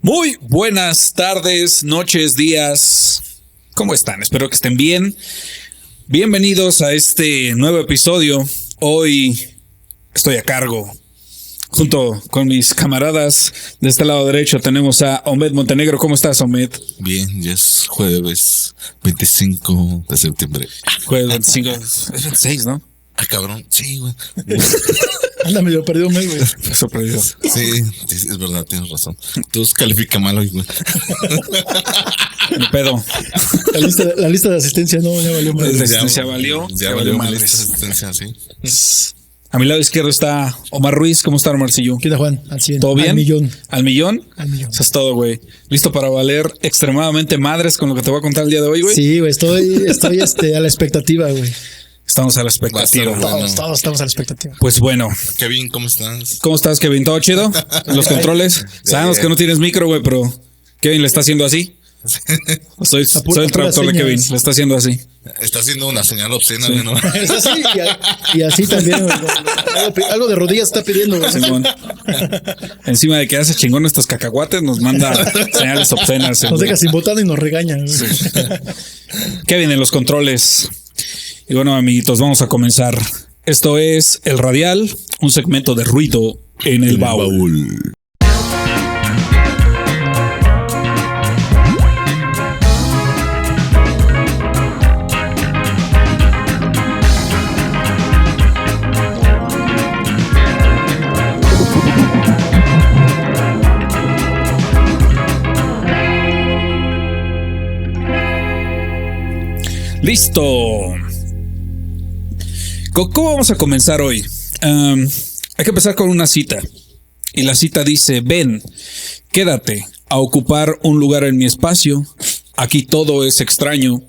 Muy buenas tardes, noches, días. ¿Cómo están? Espero que estén bien. Bienvenidos a este nuevo episodio. Hoy estoy a cargo. Junto con mis camaradas de este lado derecho tenemos a Omed Montenegro. ¿Cómo estás, Omed? Bien, ya es jueves 25 de septiembre. Jueves 25, es 26, ¿no? Ah, cabrón, sí, güey. Anda medio perdido, güey. Eso perdido. Sí, es verdad, tienes razón. Tú califica mal hoy, güey. Mi pedo. La lista de asistencia no, ya valió más. La asistencia valió. Ya valió mal esta asistencia, sí. A mi lado izquierdo está Omar Ruiz. ¿Cómo está, Omarcillo? ¿Qué tal, Juan? Al 100. ¿Todo bien? Al millón. ¿Al millón? Al millón. Eso es todo, güey. ¿Listo para valer extremadamente madres con lo que te voy a contar el día de hoy, güey? Sí, güey, estoy a la expectativa, güey. Estamos a la expectativa. Bueno. Todos estamos a la expectativa. Pues bueno. Kevin, ¿cómo estás? ¿Cómo estás, Kevin? ¿Todo chido? ¿Los controles? Sabemos que no tienes micro, güey, pero Kevin le está haciendo así. Soy el traductor de Kevin. Le está haciendo así. Está haciendo una señal obscena, Sí. ¿no? Es así, y así también, güey. Algo de rodillas está pidiendo, güey. Simón. Encima de que hace chingón estos cacahuates, nos manda señales obscenas. Nos güey. deja sin botana y nos regaña, güey. Kevin en los controles. Y bueno, amiguitos, vamos a comenzar. Esto es El Radial, un segmento de ruido en el baúl. Listo. ¿Cómo vamos a comenzar hoy? Hay que empezar con una cita. Y la cita dice: ven, quédate a ocupar un lugar en mi espacio. Aquí todo es extraño.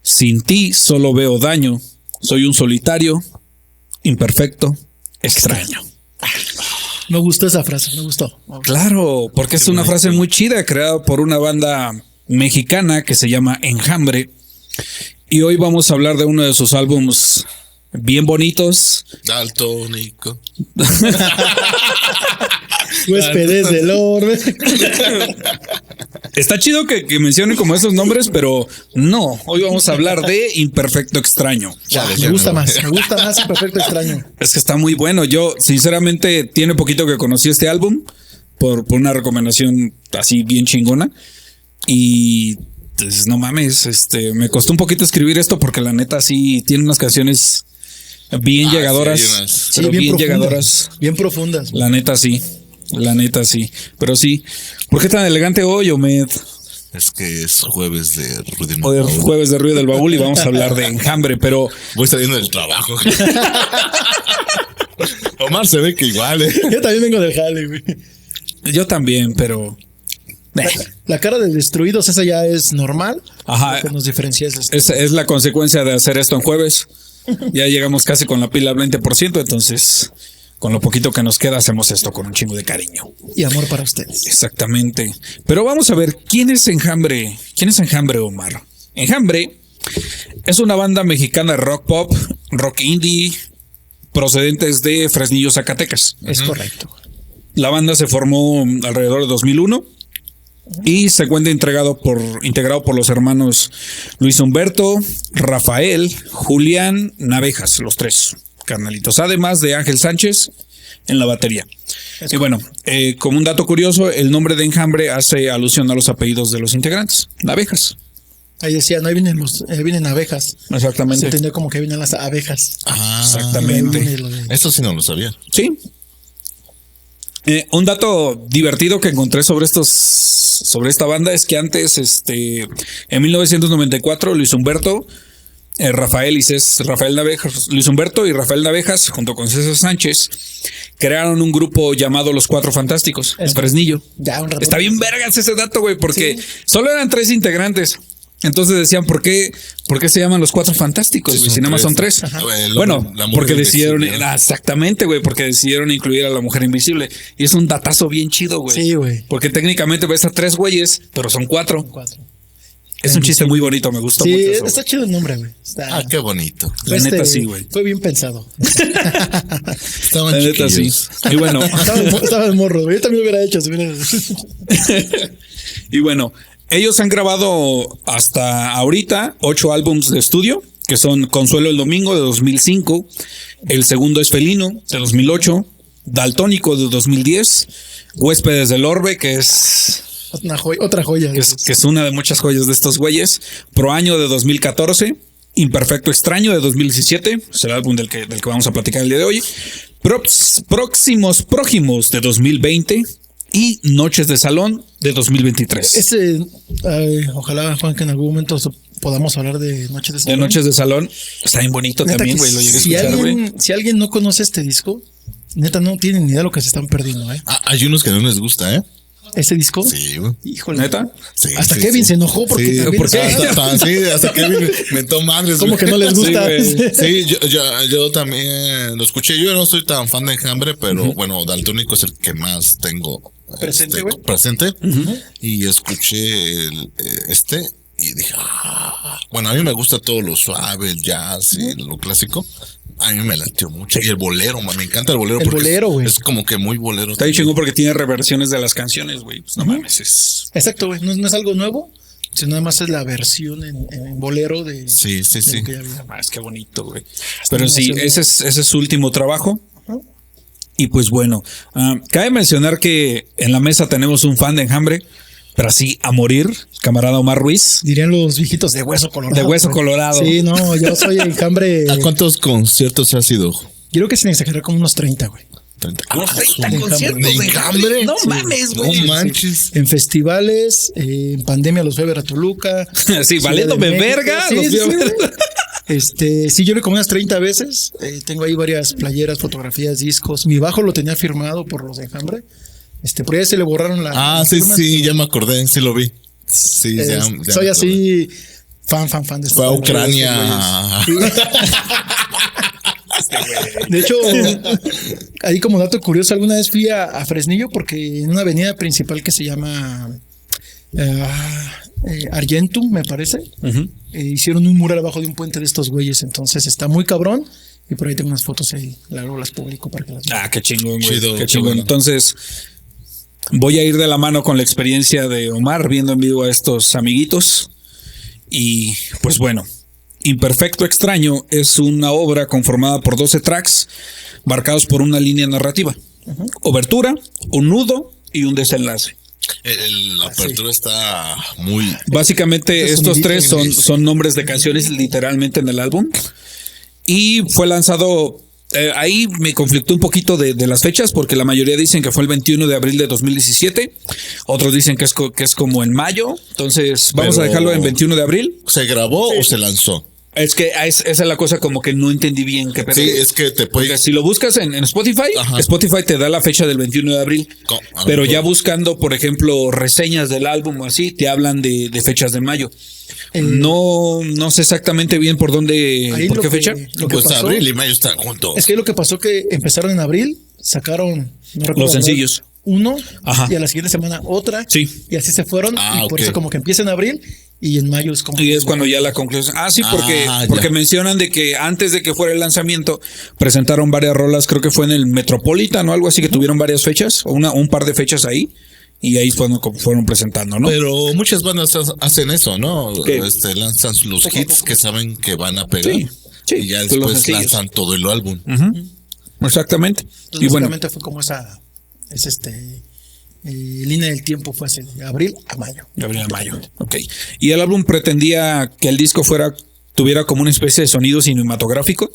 Sin ti solo veo daño. Soy un solitario, imperfecto, extraño. Me gustó esa frase, me gustó. Claro, porque es una frase muy chida, creada por una banda mexicana que se llama Enjambre. Y hoy vamos a hablar de uno de sus álbumes bien bonitos. Daltónico. Huéspedes del orbe. Está chido que mencionen como esos nombres, pero no. Hoy vamos a hablar de Imperfecto Extraño. Me gusta más Perfecto Extraño. Es que está muy bueno. Yo, sinceramente, tiene poquito que conocí este álbum por una recomendación así bien chingona. Y pues, no mames, me costó un poquito escribir esto porque la neta sí tiene unas canciones bien llegadoras. Sí, Pero bien profundas, llegadoras. Bien profundas. La neta sí. Pero sí. ¿Por qué tan elegante hoy, Omed? Es que es jueves de ruido en Hoy el es baúl. jueves de Ruido del Baúl y vamos a hablar de Enjambre, pero Voy saliendo del trabajo. Omar se ve que igual, Yo también vengo del jale, güey. yo también, pero... La cara de destruidos, esa ya es normal. Ajá. Lo que nos diferencia es esto. Es la consecuencia de hacer esto en jueves. Ya llegamos casi con la pila al 20%, entonces con lo poquito que nos queda hacemos esto con un chingo de cariño. Y amor para ustedes. Exactamente. Pero vamos a ver, ¿quién es Enjambre? ¿Quién es Enjambre, Omar? Enjambre es una banda mexicana de rock pop, rock indie, procedentes de Fresnillo, Zacatecas. Es correcto. La banda se formó alrededor de 2001 y se encuentra integrado por los hermanos Luis Humberto, Rafael, Julián Navejas, los tres carnalitos, además de Ángel Sánchez en la batería. Y bueno, como un dato curioso, el nombre de Enjambre hace alusión a los apellidos de los integrantes, Navejas. Ahí decían, ahí vienen abejas. Se Exactamente. entendió como que vienen las abejas. Exactamente. Ahí viene lo de- Eso sí no lo sabía. Sí. Un dato divertido que encontré sobre esta banda es que antes, en 1994, Luis Humberto, Luis Humberto y Rafael Navejas, junto con César Sánchez, crearon un grupo llamado Los Cuatro Fantásticos, en Fresnillo. Ya, un rato. Está bien vergas ese dato, güey, porque Sí. solo eran 3 integrantes. Entonces decían, ¿por qué se llaman Los Cuatro Fantásticos? Sí, güey? son Si nada más son tres. 3. Ajá. Bueno, La mujer porque decidieron, invisible. exactamente, güey, porque decidieron incluir a la mujer invisible. Y es un datazo bien chido, güey. Sí, güey. Porque técnicamente ves a 3 güeyes, pero son 4. 4. Es un chiste muy bonito, me gustó Sí, mucho eso. está chido el nombre, güey. Está, Ah, qué bonito. La neta sí, güey. Fue bien pensado. Estaban La neta sí. chiquillos. Y bueno, Estaba el morro, güey. Yo también lo hubiera hecho. Si hubiera... y bueno, ellos han grabado hasta ahorita 8 álbums de estudio, que son Consuelo el Domingo de 2005, el segundo es Felino de 2008, Daltónico de 2010, Huéspedes del Orbe, que es Otra joya. que es una de muchas joyas de estos güeyes, Proaño de 2014, Imperfecto Extraño de 2017, es el álbum del que vamos a platicar el día de hoy, Próximos de 2020 y Noches de Salón de 2023. Ojalá, Juan, que en algún momento podamos hablar de Noches de Salón. De Noches de Salón, está bien bonito Neta también, que güey, lo llegué a si escuchar, güey. si alguien no conoce este disco, neta no tienen ni idea de lo que se están perdiendo, ¿eh? Ah, hay unos que no les gusta, ¿eh? Ese disco, Sí, güey. híjole. ¿Neta? Sí, Hasta sí, Kevin sí. se enojó porque Sí, también ¿por qué? hasta Kevin mentó madres. como güey. que no les gusta. Sí, güey. Sí, yo también lo escuché. Yo no soy tan fan de Enjambre, pero bueno, Daltónico es el que más tengo Presente, güey. presente. Y escuché y dije, bueno, a mí me gusta todo lo suave, el jazz y lo clásico. A mí me latió mucho. Y el bolero, man, me encanta el bolero. El porque bolero, güey. es como que muy bolero. Está bien chingón porque tiene reversiones de las canciones, güey. Pues no mames, es... Exacto, güey. No es algo nuevo, sino nada más es la versión en bolero de. Sí. de lo que ya había. Ah, es que bonito, güey. Pero sí, emocionante. ese es su último trabajo. Y pues bueno, cabe mencionar que en la mesa tenemos un fan de Enjambre, pero así a morir, camarada Omar Ruiz. Dirían los viejitos de hueso colorado. De hueso güey. colorado. Sí, no, yo soy Enjambre. ¿A cuántos conciertos has ido? Yo creo que sin exagerar como unos 30, güey. 30. Unos 30 de conciertos ¿De de Enjambre? No Sí. mames, güey. No manches. En festivales, en pandemia los fui a ver a Toluca. Sí, Ciudad valiéndome de México. verga, Sí, los fui a sí, ver. güey. Sí, yo le como unas 30 veces. Tengo ahí varias playeras, fotografías, discos. Mi bajo lo tenía firmado por los de Enjambre. Por ahí se le borraron la. Ah, las sí, firmas, sí, pero, ya me acordé, sí lo vi. Sí, ya soy me acordé. así, fan de Fue a estos Ucrania. güeyes. De hecho, ahí como dato curioso, alguna vez fui a Fresnillo porque en una avenida principal que se llama Argentum, me parece, hicieron un mural abajo de un puente de estos güeyes, entonces está muy cabrón. Y por ahí tengo unas fotos ahí, luego las publico para que las vean. Ah, qué chingón, güey. Chido, Qué qué chingón. bueno. Entonces, voy a ir de la mano con la experiencia de Omar viendo en vivo a estos amiguitos. Y pues bueno, Imperfecto Extraño es una obra conformada por 12 tracks marcados por una línea narrativa. Obertura, un nudo y un desenlace. La apertura está muy. Básicamente Ese estos sonidito, tres son nombres de canciones literalmente en el álbum. Y fue lanzado, ahí me conflictó un poquito de las fechas porque la mayoría dicen que fue el 21 de abril de 2017. Otros dicen que es como en mayo. Entonces vamos Pero- a dejarlo en 21 de abril. ¿Se grabó o se lanzó? Es que esa es la cosa como que no entendí bien qué pedo. Sí, es que te Porque puede. si lo buscas en Spotify, Ajá. Spotify te da la fecha del 21 de abril. A Pero lo ya mejor. buscando, por ejemplo, reseñas del álbum o así, te hablan de fechas de mayo. No sé exactamente bien por dónde, Ahí por lo qué que- fecha. lo que Pues pasó- abril y mayo están juntos. Es que lo que pasó que empezaron en abril, sacaron no recuerdo, Los sencillos. uno Ajá. y a la siguiente semana otra. Sí. Y así se fueron. Y por ok. eso como que empieza en abril y en mayo es como. Y es cuando ya la conclusión. Ah, sí, porque, Ah, ya. porque mencionan de que antes de que fuera el lanzamiento presentaron varias rolas, creo que fue en el Metropolitan o algo así, que tuvieron varias fechas, o un par de fechas ahí, y ahí fueron presentando, ¿no? Pero muchas bandas hacen eso, ¿no? ¿Qué? Lanzan los hits que saben que van a pegar. Sí, sí, Y ya los después sencillos. lanzan todo el álbum. Exactamente. Entonces, Y bueno, básicamente fue como esa. Línea del tiempo fue así, de abril a mayo. de abril a mayo. Ok. Y el álbum pretendía que el disco tuviera como una especie de sonido cinematográfico.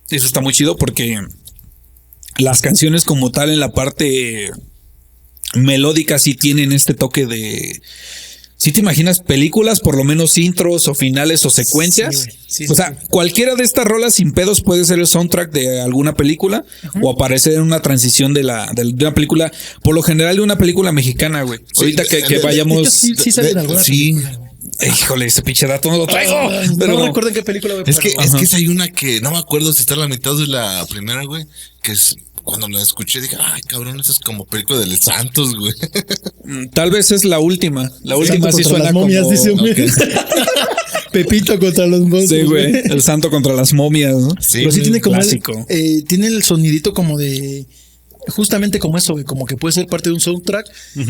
Eso está muy chido porque las canciones como tal en la parte melódica sí tienen este toque de... Si te imaginas películas, por lo menos intros o finales o secuencias. Sí, güey. Sí, o sí, sea, sí. cualquiera de estas rolas sin pedos puede ser el soundtrack de alguna película o aparecer en una transición de una película, por lo general de una película mexicana, güey. Sí, Ahorita que de vayamos... De hecho, sí salen algunas sí. películas, güey. Híjole, ese pinche dato no lo traigo. No recuerdo en qué película, güey. Es que pero- hay una que no me acuerdo si está a la mitad de la primera, güey, que es cuando la escuché dije, ay, cabrón, eso es como película del Santos, güey. Tal vez es la última. La Santo última sí contra suena las momias, como... dice hombre. Pepito contra los monstruos. Sí, güey. El santo contra las momias, ¿no? Sí, Pero sí tiene como clásico. tiene el sonidito como de justamente como eso, güey, como que puede ser parte de un soundtrack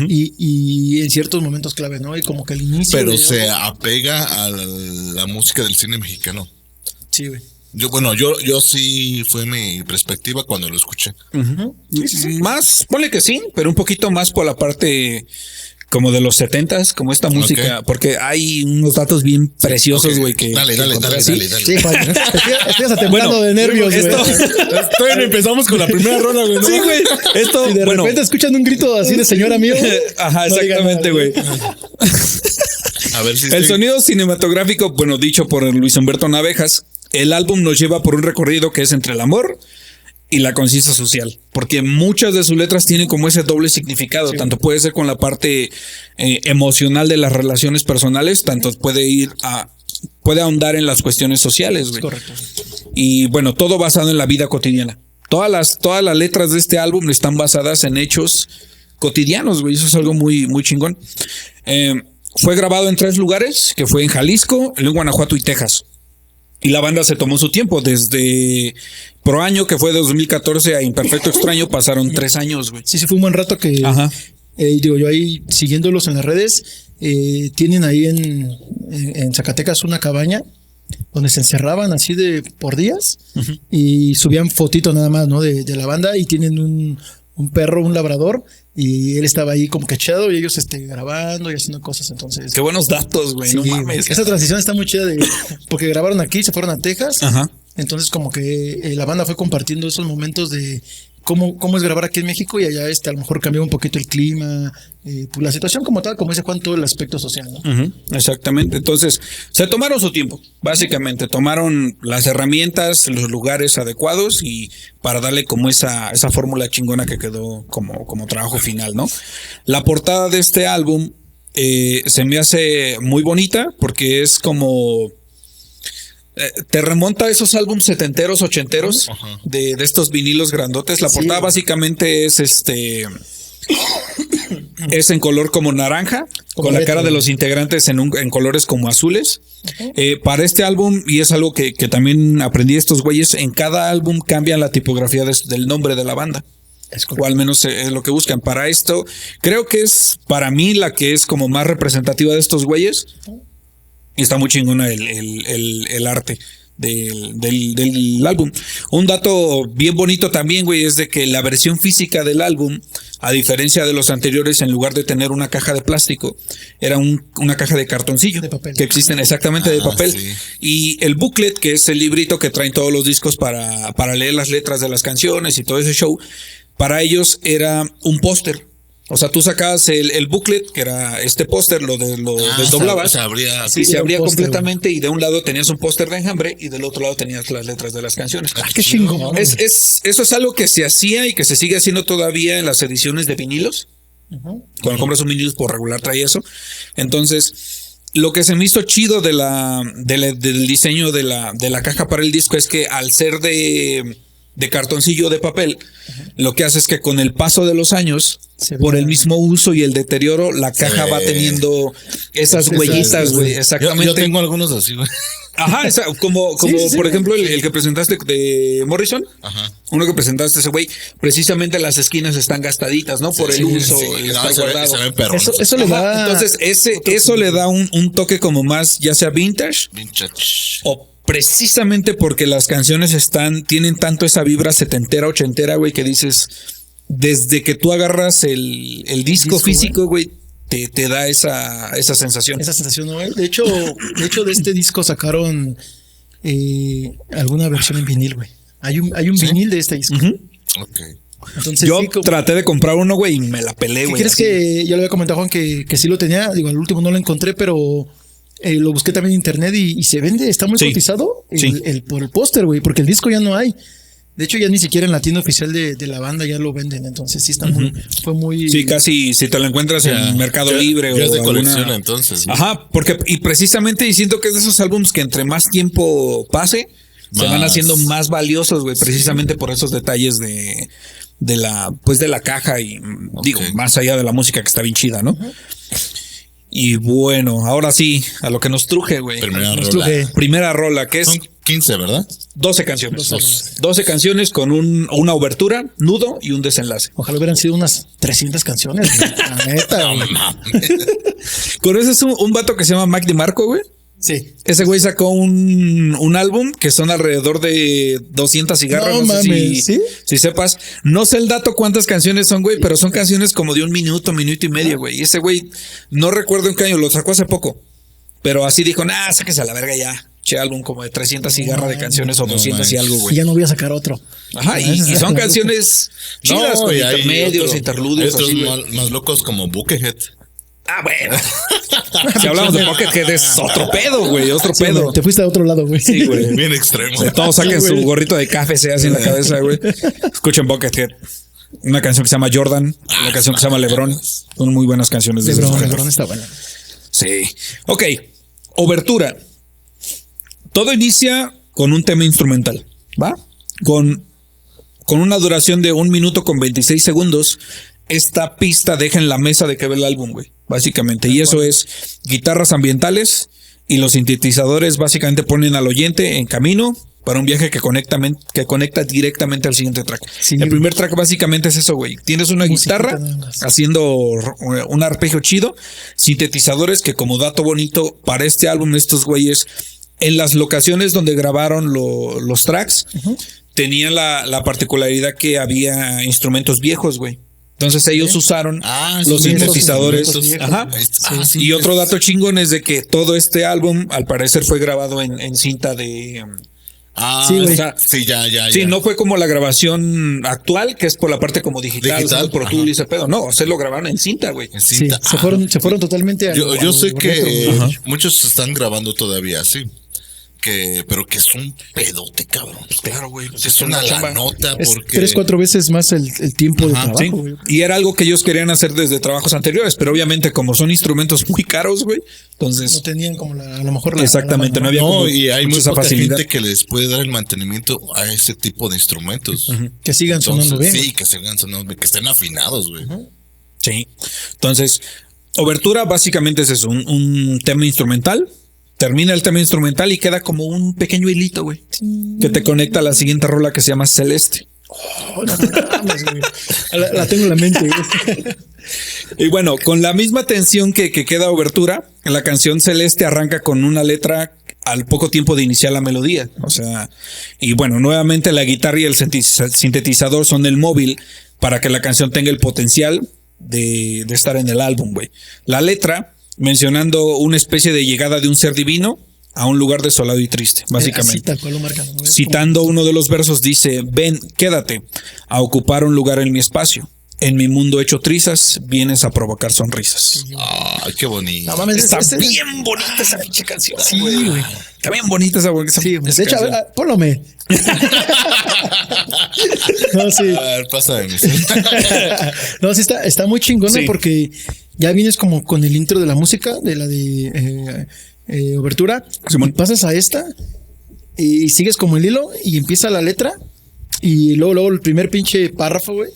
y en ciertos momentos clave, ¿no? Y como que el inicio. Pero se apega a la música del cine mexicano. Sí, güey. Yo sí fue mi perspectiva cuando lo escuché. Más, ponle que sí, pero un poquito más por la parte como de los 70s, como esta música, porque hay unos datos bien preciosos, güey, que Dale. Sí, Juan, estoy hasta temblando Bueno, de nervios, güey. Todavía empezamos con la primera ronda, güey. Sí, güey. Esto, Y de bueno, repente escuchan un grito así de señora mío. ajá, no digan exactamente, nada, güey. A ver si El sonido cinematográfico, bueno, dicho por Luis Humberto Navejas, el álbum nos lleva por un recorrido que es entre el amor y la conciencia social, porque muchas de sus letras tienen como ese doble significado, tanto puede ser con la parte emocional de las relaciones personales, tanto puede ahondar en las cuestiones sociales, güey. Correcto. Y bueno, todo basado en la vida cotidiana. Todas las letras de este álbum están basadas en hechos cotidianos, güey. Eso es algo muy, muy chingón. Fue grabado en 3 lugares, que fue en Jalisco, en Guanajuato y Texas. Y la banda se tomó su tiempo. Desde Pro Año, que fue de 2014, a Imperfecto Extraño, pasaron 3 años, güey. Sí, fue un buen rato que Ajá. Digo, yo ahí siguiéndolos en las redes, tienen ahí en Zacatecas una cabaña donde se encerraban así por días y subían fotito nada más, ¿no? De la banda y tienen un perro, un labrador, y él estaba ahí como cachado y ellos grabando y haciendo cosas. Entonces, Qué buenos datos, güey. sí, No mames. esa transición está muy chida porque grabaron aquí, se fueron a Texas. Ajá. Entonces como que la banda fue compartiendo esos momentos de cómo es grabar aquí en México y allá a lo mejor cambió un poquito el clima, pues la situación como tal, como dice Juan, todo el aspecto social, ¿no? Ujú, exactamente. Entonces, se tomaron su tiempo, básicamente. Tomaron las herramientas, los lugares adecuados y para darle como esa fórmula chingona que quedó como trabajo final, ¿no? La portada de este álbum se me hace muy bonita porque es como... te remonta a esos álbumes setenteros, ochenteros de estos vinilos grandotes. La portada básicamente es es en color como naranja, con la cara de los integrantes en colores como azules. Para este álbum, y es algo que también aprendí de estos güeyes, en cada álbum cambian la tipografía del nombre de la banda. O al menos es lo que buscan. Para esto, creo que es para mí la que es como más representativa de estos güeyes. Y está muy chingona el arte del álbum. Un dato bien bonito también, güey, es de que la versión física del álbum, a diferencia de los anteriores, en lugar de tener una caja de plástico, era una caja de cartoncillo. De papel. Que existen exactamente de papel. Sí. Y el booklet, que es el librito que traen todos los discos para leer las letras de las canciones y todo ese show, para ellos era un póster. O sea, tú sacabas el booklet, que era este póster, lo desdoblabas. Se abría. Sí, se era un abría póster, completamente y de un lado tenías un póster de Enjambre y del otro lado tenías las letras de las canciones. Qué chingón. Eso es algo que se hacía y que se sigue haciendo todavía en las ediciones de vinilos. Cuando compras un vinilo por regular trae eso. Entonces, lo que se me hizo chido del diseño de la caja para el disco es que al ser de cartoncillo de papel, lo que hace es que con el paso de los años, por el mismo uso y el deterioro, la caja va teniendo esas huellitas, güey. Exactamente. Yo tengo algunos así, güey. Ajá, como por ejemplo el que presentaste de Morrison. Ajá. Uno que presentaste ese güey, precisamente las esquinas están gastaditas, ¿no? Por el uso, el estar guardado. Se ven perros. Eso le da. Entonces, eso le da un toque como más, ya sea vintage o precisamente porque las canciones tienen tanto esa vibra setentera, ochentera, güey, que dices, desde que tú agarras el disco físico, güey, te da esa sensación. Esa sensación, ¿no? De hecho, de este disco sacaron alguna versión en vinil, güey. Hay un vinil de este disco. Ok. Entonces, Yo sí, traté de comprar uno, güey, y me la pelé, ¿qué güey. crees que yo le había comentado a Juan que sí lo tenía? Digo, al último no lo encontré, pero lo busqué también en internet y se vende, está muy cotizado por el póster, güey, porque el disco ya no hay. De hecho, ya ni siquiera en la tienda oficial de la banda ya lo venden, entonces sí está fue muy... Sí, casi si te lo encuentras en Mercado Libre ya o es de alguna... colección entonces, ¿no? Ajá, y precisamente siento que es de esos álbumes que entre más tiempo pase, se van haciendo más valiosos, güey, precisamente por esos detalles pues de la caja y digo, más allá de la música que está bien chida, ¿no? Y bueno, ahora sí, a lo que nos truje, güey. Primera rola, que es... Son 15, ¿verdad? 12 canciones. 12 canciones con una obertura, nudo y un desenlace. Ojalá hubieran sido unas 300 canciones. La neta, güey. ¿Conoces un vato que se llama Mac DiMarco, güey? Sí. Ese güey sacó un álbum que son alrededor de 200 cigarros. No mames, ¿sí? Si sepas. No sé el dato cuántas canciones son, güey, pero son canciones como de un minuto y medio, güey. Y ese güey, no recuerdo en qué año, lo sacó hace poco. Pero así dijo, sáquese a la verga ya. Che, álbum como de 300 cigarras de canciones o 200 y algo, güey. Ya no voy a sacar otro. Ajá, y son canciones chidas, con intermedios, interludios. Hay así, otros más locos como Buckethead. Ah, bueno. Si hablamos de Buckethead es otro pedo, güey, otro pedo. Güey, te fuiste a otro lado, güey. Sí, güey. Bien extremo. Todos saquen su gorrito de café, se así en la cabeza, güey. Escuchen Buckethead. Una canción que se llama Jordan, una canción que se llama LeBron. Son muy buenas canciones de LeBron está buena. Sí. Ok. Obertura. Todo inicia con un tema instrumental, ¿va? Con una duración de 1 minuto con 26 segundos. Esta pista deja en la mesa de qué va el álbum, güey, básicamente. Y eso es guitarras ambientales y los sintetizadores básicamente ponen al oyente en camino para un viaje que conecta directamente al siguiente track. Sí, el primer track básicamente es eso, güey. Tienes una guitarra haciendo un arpegio chido, sintetizadores que, como dato bonito para este álbum, estos güeyes en las locaciones donde grabaron los tracks, tenían la particularidad que había instrumentos viejos, güey. Entonces ellos usaron los sintetizadores. Ajá. Sí, y otro dato chingón es de que todo este álbum, al parecer, fue grabado en cinta de... sí, o sea, ya. Sí, no fue como la grabación actual, que es por la parte como digital Pro Tools y ese pedo. No, se lo grabaron en cinta, güey. En cinta. Sí, se fueron totalmente a... Yo sé que muchos están grabando todavía así. Pero que es un pedote, cabrón. Pues claro, güey. Pues es una la nota porque... 3-4 veces más el tiempo de trabajo, güey. Y era algo que ellos querían hacer desde trabajos anteriores, pero obviamente como son instrumentos muy caros, güey, entonces... No tenían como a lo mejor exactamente, no había como y hay mucha facilidad. gente que les puede dar el mantenimiento a ese tipo de instrumentos. Que sigan sonando bien. Sí, que sigan sonando bien, que estén afinados, güey. Sí. Entonces, obertura básicamente es eso, un tema instrumental. Termina el tema instrumental y queda como un pequeño hilito, güey, que te conecta a la siguiente rola que se llama Celeste. La tengo en la mente, güey. Y bueno, con la misma tensión que queda obertura, la canción Celeste arranca con una letra al poco tiempo de iniciar la melodía. O sea, y bueno, nuevamente la guitarra y el sintetizador son el móvil para que la canción tenga el potencial de estar en el álbum, güey. La letra, mencionando una especie de llegada de un ser divino a un lugar desolado y triste, básicamente. Citando uno de los versos, dice: ven, quédate a ocupar un lugar en mi espacio. En mi mundo hecho trizas, vienes a provocar sonrisas. Ay, qué bonito. No mames, está bien bonita esa pinche canción. Sí, güey. Está bien bonita esa canción. Sí, de hecho, a ver, pónlome. No, sí. A ver, pásame. No, sí está muy chingona, sí, porque ya vienes como con el intro de la música, de la de obertura, y pasas a esta y sigues como el hilo y empieza la letra y luego el primer pinche párrafo, güey.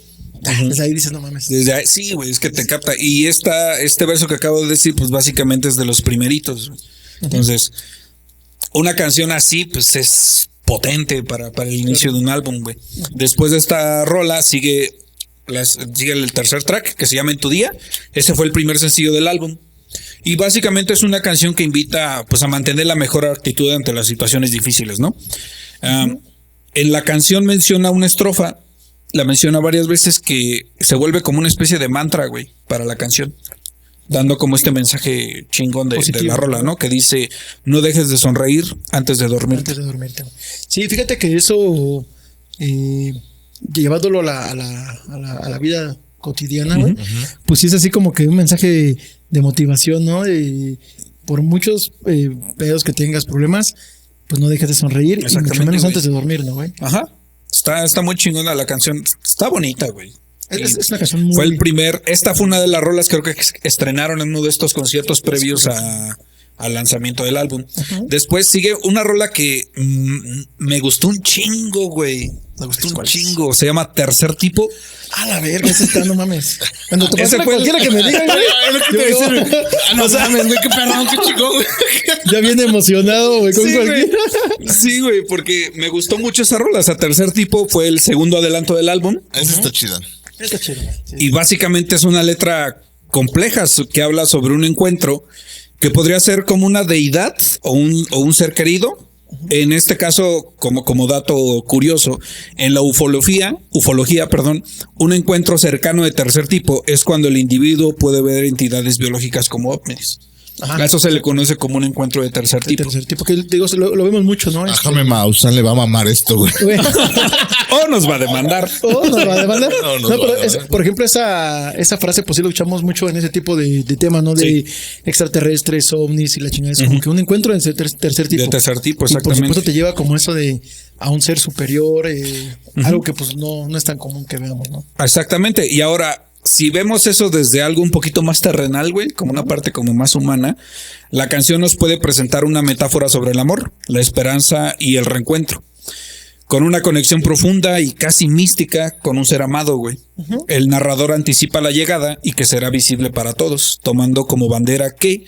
Desde ahí dices, no mames. Desde ahí, sí, güey, es que te capta. Y este verso que acabo de decir, pues básicamente es de los primeritos. Entonces, una canción así, pues es potente para el inicio de un álbum, güey. Después de esta rola sigue el tercer track, que se llama En tu día. Ese fue el primer sencillo del álbum. Y básicamente es una canción que invita, pues, a mantener la mejor actitud ante las situaciones difíciles, ¿no? En la canción menciona una estrofa, la menciona varias veces, que se vuelve como una especie de mantra, güey, para la canción, dando como este mensaje chingón de la rola, ¿no? Que dice: no dejes de sonreír antes de dormirte. Sí, fíjate que eso, llevándolo a la vida cotidiana, güey, pues sí es así como que un mensaje de motivación, ¿no? Por muchos pedos que tengas, problemas, pues no dejes de sonreír, y mucho menos antes de dormir, ¿no, güey? Ajá. Está muy chingona la canción. Está bonita, güey. Es una canción muy... Fue el primer... Esta fue una de las rolas, creo que estrenaron en uno de estos conciertos previos al lanzamiento del álbum. Después sigue una rola que me gustó un chingo, güey. Me gustó un chingo. Se llama Tercer Tipo. A la verga, ese está, no mames. Cuando te Ese pasa fue el- cualquiera que me diga, güey. No mames, güey, qué perrón, qué chingón, güey. Ya viene emocionado, güey, con Sí, güey. cualquiera. Sí, güey, porque me gustó mucho esa rola. O sea, Tercer Tipo fue el segundo adelanto del álbum. Esa está chida. Está chido. Sí. Y básicamente es una letra compleja que habla sobre un encuentro que podría ser como una deidad o un ser querido. En este caso, como dato curioso, en la ufología, un encuentro cercano de tercer tipo es cuando el individuo puede ver entidades biológicas como ovnis. Ajá. A eso se le conoce como un encuentro de tercer tipo. Tercer tipo, que digo, lo vemos mucho, ¿no? A Jaime Maussan le va a mamar esto, güey. Güey. O nos va a demandar. Oh, nos va a demandar. No, No, nos va a pero demandar. por ejemplo, esa frase, pues sí lo escuchamos mucho en ese tipo de temas, ¿no? De extraterrestres, ovnis y la chingada. Es como que un encuentro de tercer tipo. De tercer tipo, Y por exactamente. supuesto te lleva como eso de a un ser superior, algo que pues no es tan común que veamos, ¿no? Exactamente. Y ahora, si vemos eso desde algo un poquito más terrenal, güey, como una parte como más humana, la canción nos puede presentar una metáfora sobre el amor, la esperanza y el reencuentro. Con una conexión profunda y casi mística con un ser amado, güey. El narrador anticipa la llegada y que será visible para todos, tomando como bandera que,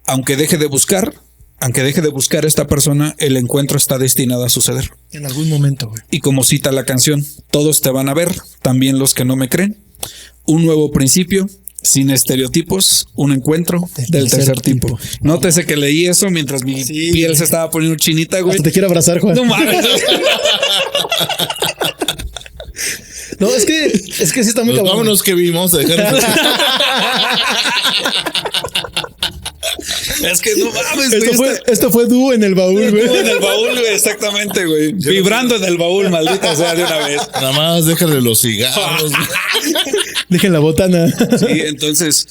aunque deje de buscar a esta persona, el encuentro está destinado a suceder. En algún momento, güey. Y como cita la canción, todos te van a ver, también los que no me creen. Un nuevo principio, sin estereotipos, un encuentro del tercer tipo. Nótese que leí eso mientras mi Sí. piel se estaba poniendo chinita, güey. Hasta te quiero abrazar, Juan. No mames. No, es que sí está muy Pues cabrón. vámonos, que vimos a dejar. Es que no mames, güey. Esto fue dúo en el baúl, Estuvo güey. en el baúl, güey, exactamente, güey. Vibrando en el baúl, maldita sea, de una vez. Nada más déjale los cigarros. güey. Dejen la botana. Sí, entonces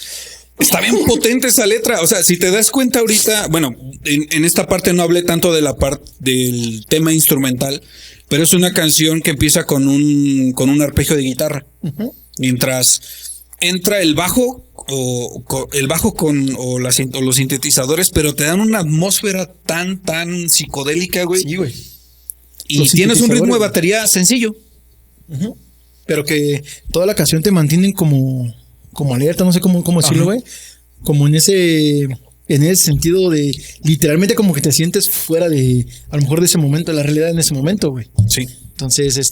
está bien potente esa letra. O sea, si te das cuenta ahorita, bueno, en esta parte no hablé tanto de la parte del tema instrumental, pero es una canción que empieza con un arpegio de guitarra. Mientras entra el bajo o los sintetizadores, pero te dan una atmósfera tan psicodélica, güey. Sí, güey. Y Los tienes un ritmo de sintetizadores, batería sencillo. Pero que toda la canción te mantienen como alerta, no sé cómo decirlo, güey. Como en ese sentido de literalmente como que te sientes fuera de, a lo mejor de ese momento, de la realidad en ese momento, güey. Sí. Entonces,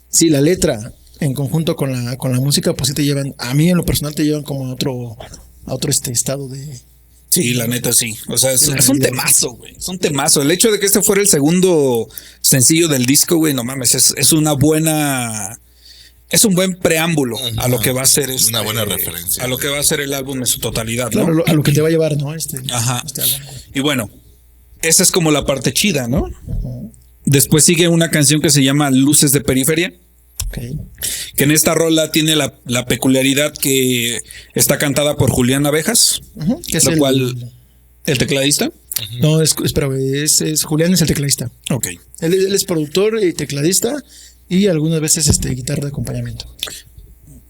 sí, la letra en conjunto con la música, pues sí te llevan, a mí en lo personal te llevan como a otro estado de... Sí, la neta sí. O sea, es La un realidad. temazo, güey. Es un temazo. El hecho de que este fuera el segundo sencillo del disco, güey, no mames, es una buena... Es un buen preámbulo a lo que va a ser Una buena referencia. a lo que va a ser el álbum en su totalidad, ¿no? Claro, a lo que te va a llevar, ¿no? Ajá. Este álbum, güey. Y bueno, esa es como la parte chida, ¿no? Después sigue una canción que se llama Luces de Periferia, Ok. que en esta rola tiene la peculiaridad que está cantada por Julián Abejas, Que es lo cual, el tecladista. No, espera, güey, es Julián es el tecladista. Ok. Él es productor y tecladista y algunas veces guitarra de acompañamiento.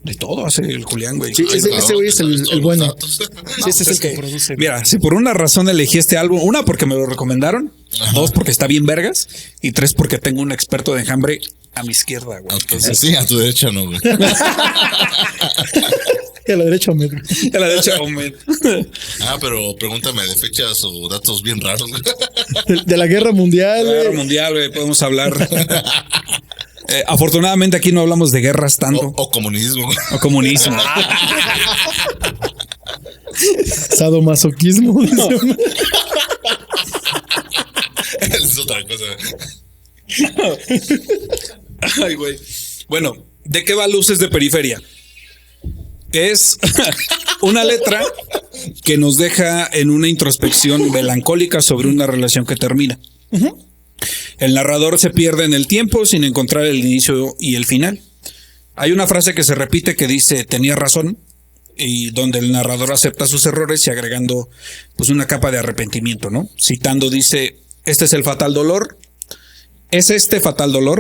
De todo hace el Julián, güey. Sí, Ay, ese cabrón, güey es sabes todos el los bueno. datos. Sí, ese es el Es que que, produce. mira, si por una razón elegí este álbum, una porque me lo recomendaron, dos porque está bien vergas y tres porque tengo un experto de enjambre a mi izquierda, güey. Entonces, sí, a tu derecha no, güey. Y a la derecha, metro. A la derecha, hombre. Ah, pero pregúntame de fechas o datos bien raros, güey. De la guerra mundial, La guerra güey. mundial, güey, podemos hablar. Afortunadamente aquí no hablamos de guerras tanto. O comunismo. güey. O comunismo. Sadomasoquismo. Es otra cosa. Ay, güey. Bueno, ¿de qué va Luces de Periferia? Es una letra que nos deja en una introspección melancólica sobre una relación que termina. El narrador se pierde en el tiempo sin encontrar el inicio y el final. Hay una frase que se repite que dice tenía razón, y donde el narrador acepta sus errores y agregando pues una capa de arrepentimiento, ¿no? Citando dice, este fatal dolor,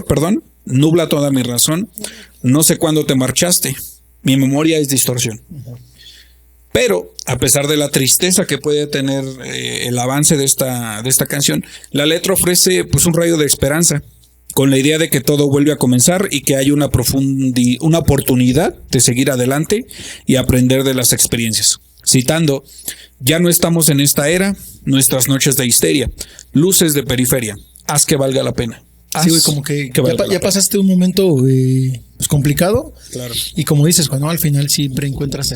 perdón, nubla toda mi razón, no sé cuándo te marchaste, mi memoria es distorsión. Pero, a pesar de la tristeza que puede tener el avance de esta canción, la letra ofrece pues un rayo de esperanza, con la idea de que todo vuelve a comenzar y que hay una oportunidad de seguir adelante y aprender de las experiencias. Citando, ya no estamos en esta era, nuestras noches de histeria, luces de periferia, haz que valga la pena. Sí, güey, como que valga la ya pena. pasaste un momento pues, complicado. Claro. Y como dices, cuando al final siempre encuentras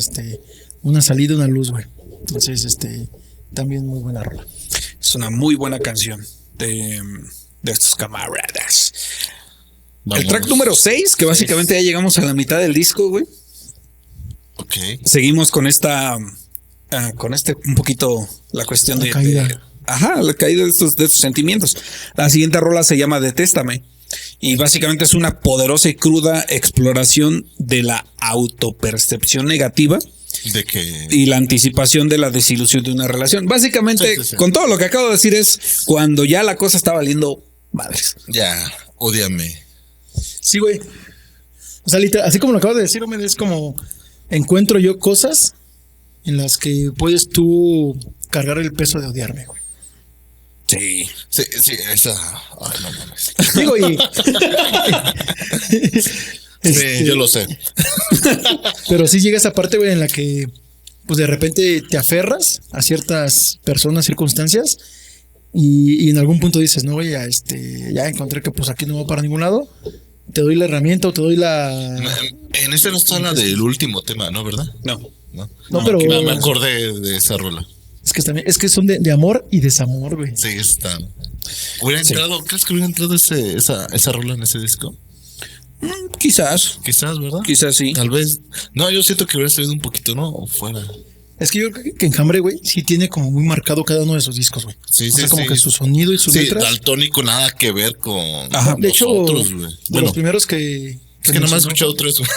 una salida, una luz, güey. Entonces, también muy buena rola. Es una muy buena canción de estos camaradas. Vamos. El track número 6, que básicamente ya llegamos a la mitad del disco, güey. Ok. Seguimos con un poquito la cuestión La de caída. la caída de estos sentimientos. La siguiente rola se llama Detéstame y básicamente es una poderosa y cruda exploración de la autopercepción negativa De que. y la anticipación de la desilusión de una relación. Básicamente, Sí. con todo lo que acabo de decir es cuando ya la cosa está valiendo madres. Ya, ódiame. Sí, güey. O sea, literal, así como lo acabas de decir, hombre, es como encuentro yo cosas en las que puedes tú cargar el peso de odiarme, güey. Sí. Sí, esa. Ay, no mames. Digo, y. Sí, yo lo sé. Pero sí llega esa parte, güey, en la que, pues de repente te aferras a ciertas personas, circunstancias, y en algún punto dices, no, güey, ya encontré que pues aquí no va para ningún lado. Te doy la herramienta o te doy la. En este no está la del último tema, ¿no? ¿Verdad? No. No, pero. Me acordé de esa rola. Es que son de amor y desamor, güey. Sí, está. ¿Crees que hubiera entrado esa rola en ese disco? Quizás. Quizás, ¿verdad? Quizás sí. Tal vez. No, yo siento que hubiera salido un poquito, ¿no? O fuera. Es que yo creo que Enjambre, güey, sí tiene como muy marcado cada uno de sus discos, güey. Sí, o sea, sí, como sí. que su sonido y sus Sí, letras. daltónico nada que ver con Ajá. De hecho, nosotros, güey. de Bueno, los primeros que. es que nomás he mencionó. escuchado tres, güey.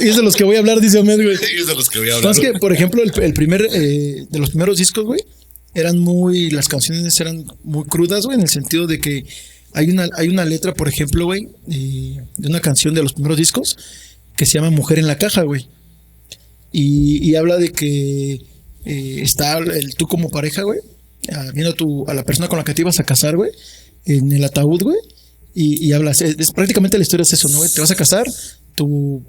Y es de los que voy a hablar, dice Omed, güey. Es de los que voy a No, hablar. es que, por ejemplo, el primer, de los primeros discos, güey, las canciones eran muy crudas, güey, en el sentido de que hay una letra, por ejemplo, güey, de una canción de los primeros discos que se llama Mujer en la Caja, güey. Y habla de que está tú como pareja, güey, viendo a la persona con la que te ibas a casar, güey, en el ataúd, güey, y hablas, prácticamente la historia es eso, ¿no, güey? Te vas a casar, tu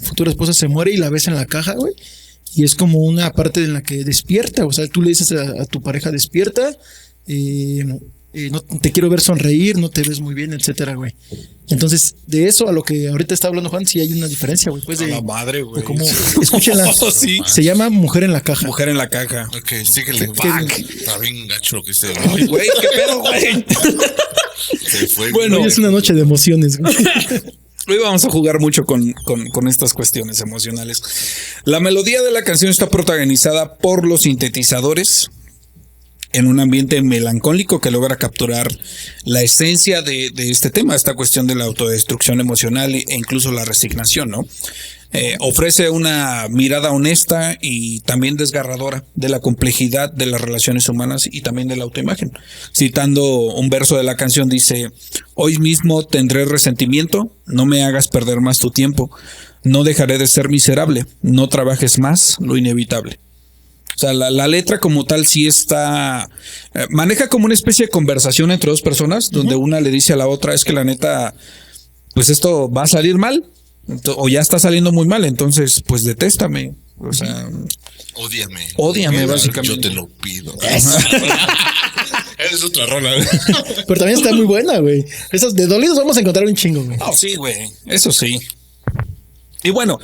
futura esposa se muere y la ves en la caja, güey. Y es como una parte en la que despierta, o sea, tú le dices a tu pareja despierta, no te quiero ver sonreír, no te ves muy bien, etcétera, güey. Entonces, de eso a lo que ahorita está hablando Juan, sí hay una diferencia, güey. Pues A la madre, güey. de cómo, escúchenla. Sí. Se llama Mujer en la Caja. Mujer en la caja. Ok, síguele. Está bien gacho lo que se Ay, güey, qué pedo, güey. se fue. Bueno. Hoy es una noche de emociones, güey. Hoy vamos a jugar mucho con estas cuestiones emocionales. La melodía de la canción está protagonizada por los sintetizadores en un ambiente melancólico que logra capturar la esencia de este tema, esta cuestión de la autodestrucción emocional e incluso la resignación, ¿no? Ofrece una mirada honesta y también desgarradora de la complejidad de las relaciones humanas y también de la autoimagen. Citando un verso de la canción dice: hoy mismo tendré resentimiento, no me hagas perder más tu tiempo, no dejaré de ser miserable, no trabajes más lo inevitable. O sea, la letra como tal sí está... maneja como una especie de conversación entre dos personas, donde una le dice a la otra, es que la neta, pues esto va a salir mal, o ya está saliendo muy mal, entonces pues detéstame. O sea, Ódiame, básicamente. Yo te lo pido. Esa es otra rola. Pero también está muy buena, güey. Esas de dolidos vamos a encontrar un chingo, güey. Oh, sí, güey. Eso sí. Y bueno,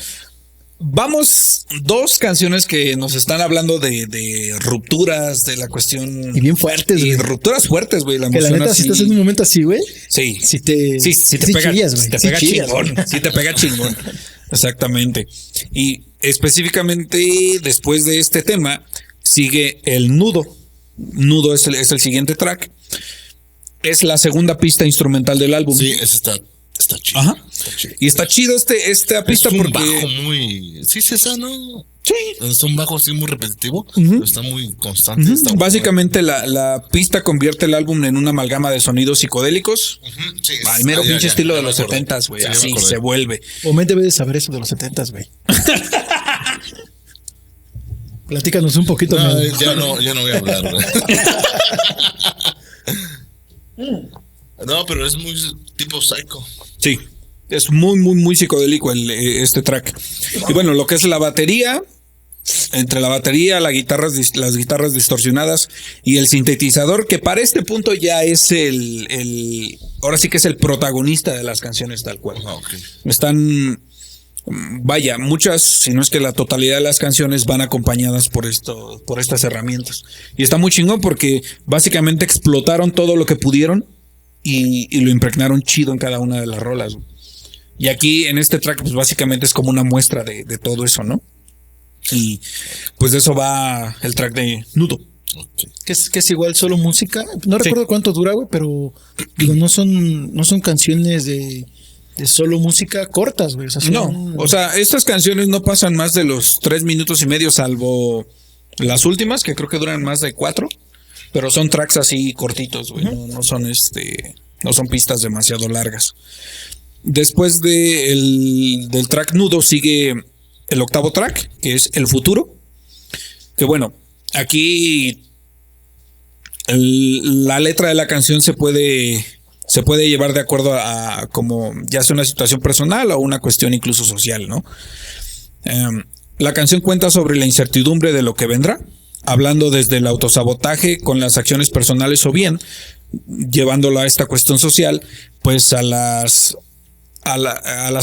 vamos, dos canciones que nos están hablando de rupturas, de la cuestión. Y bien fuertes, Y güey. rupturas fuertes, güey. La Que la emoción neta, así. si estás en un momento así, güey. Sí. Si te pega, chillas, güey. sí te Sí pega chillas, chingón. güey. Sí te pega chingón. Exactamente. Y específicamente después de este tema sigue el nudo. Nudo es el siguiente track. Es la segunda pista instrumental del álbum. Sí, esa está chido. Ajá. Está chido. Y está chido esta pista Es un porque bajo muy... Sí, es esa, ¿no? sí. Es un bajo así muy repetitivo, pero está muy constante. Está muy Básicamente la pista convierte el álbum en una amalgama de sonidos psicodélicos. bueno. Ujú, sí, Al mero ya, pinche ya, estilo ya de me los acordé. 70s, güey. Sí, ya me Así acordé. se vuelve. Omen debe de saber eso de los 70s, güey. Platícanos un poquito, No, güey. ya no voy a hablar, güey. No, pero es muy tipo psycho. Sí, es muy psicodélico este track. Y bueno, lo que es la batería, entre la batería, las guitarras distorsionadas y el sintetizador, que para este punto ya es ahora sí que es el protagonista de las canciones tal cual. Okay. Están, vaya, muchas, si no es que la totalidad de las canciones van acompañadas por estas herramientas. Y está muy chingón porque básicamente explotaron todo lo que pudieron y lo impregnaron chido en cada una de las rolas. Y aquí en este track, pues básicamente es como una muestra de todo eso, ¿no? Y pues de eso va el track de Nudo. Okay. Que es igual solo música. No recuerdo cuánto dura, güey, pero digo, no son canciones de solo música cortas, güey. O sea, No, o sea, estas canciones no pasan más de los 3 minutos y medio, salvo las últimas, que creo que duran más de 4, pero son tracks así cortitos, güey. No son pistas demasiado largas. Después del track Nudo sigue el octavo track, que es El Futuro. Que bueno, aquí la letra de la canción se puede llevar de acuerdo a como ya sea una situación personal o una cuestión incluso social, ¿no? La canción cuenta sobre la incertidumbre de lo que vendrá, hablando desde el autosabotaje con las acciones personales o bien llevándolo a esta cuestión social, pues a las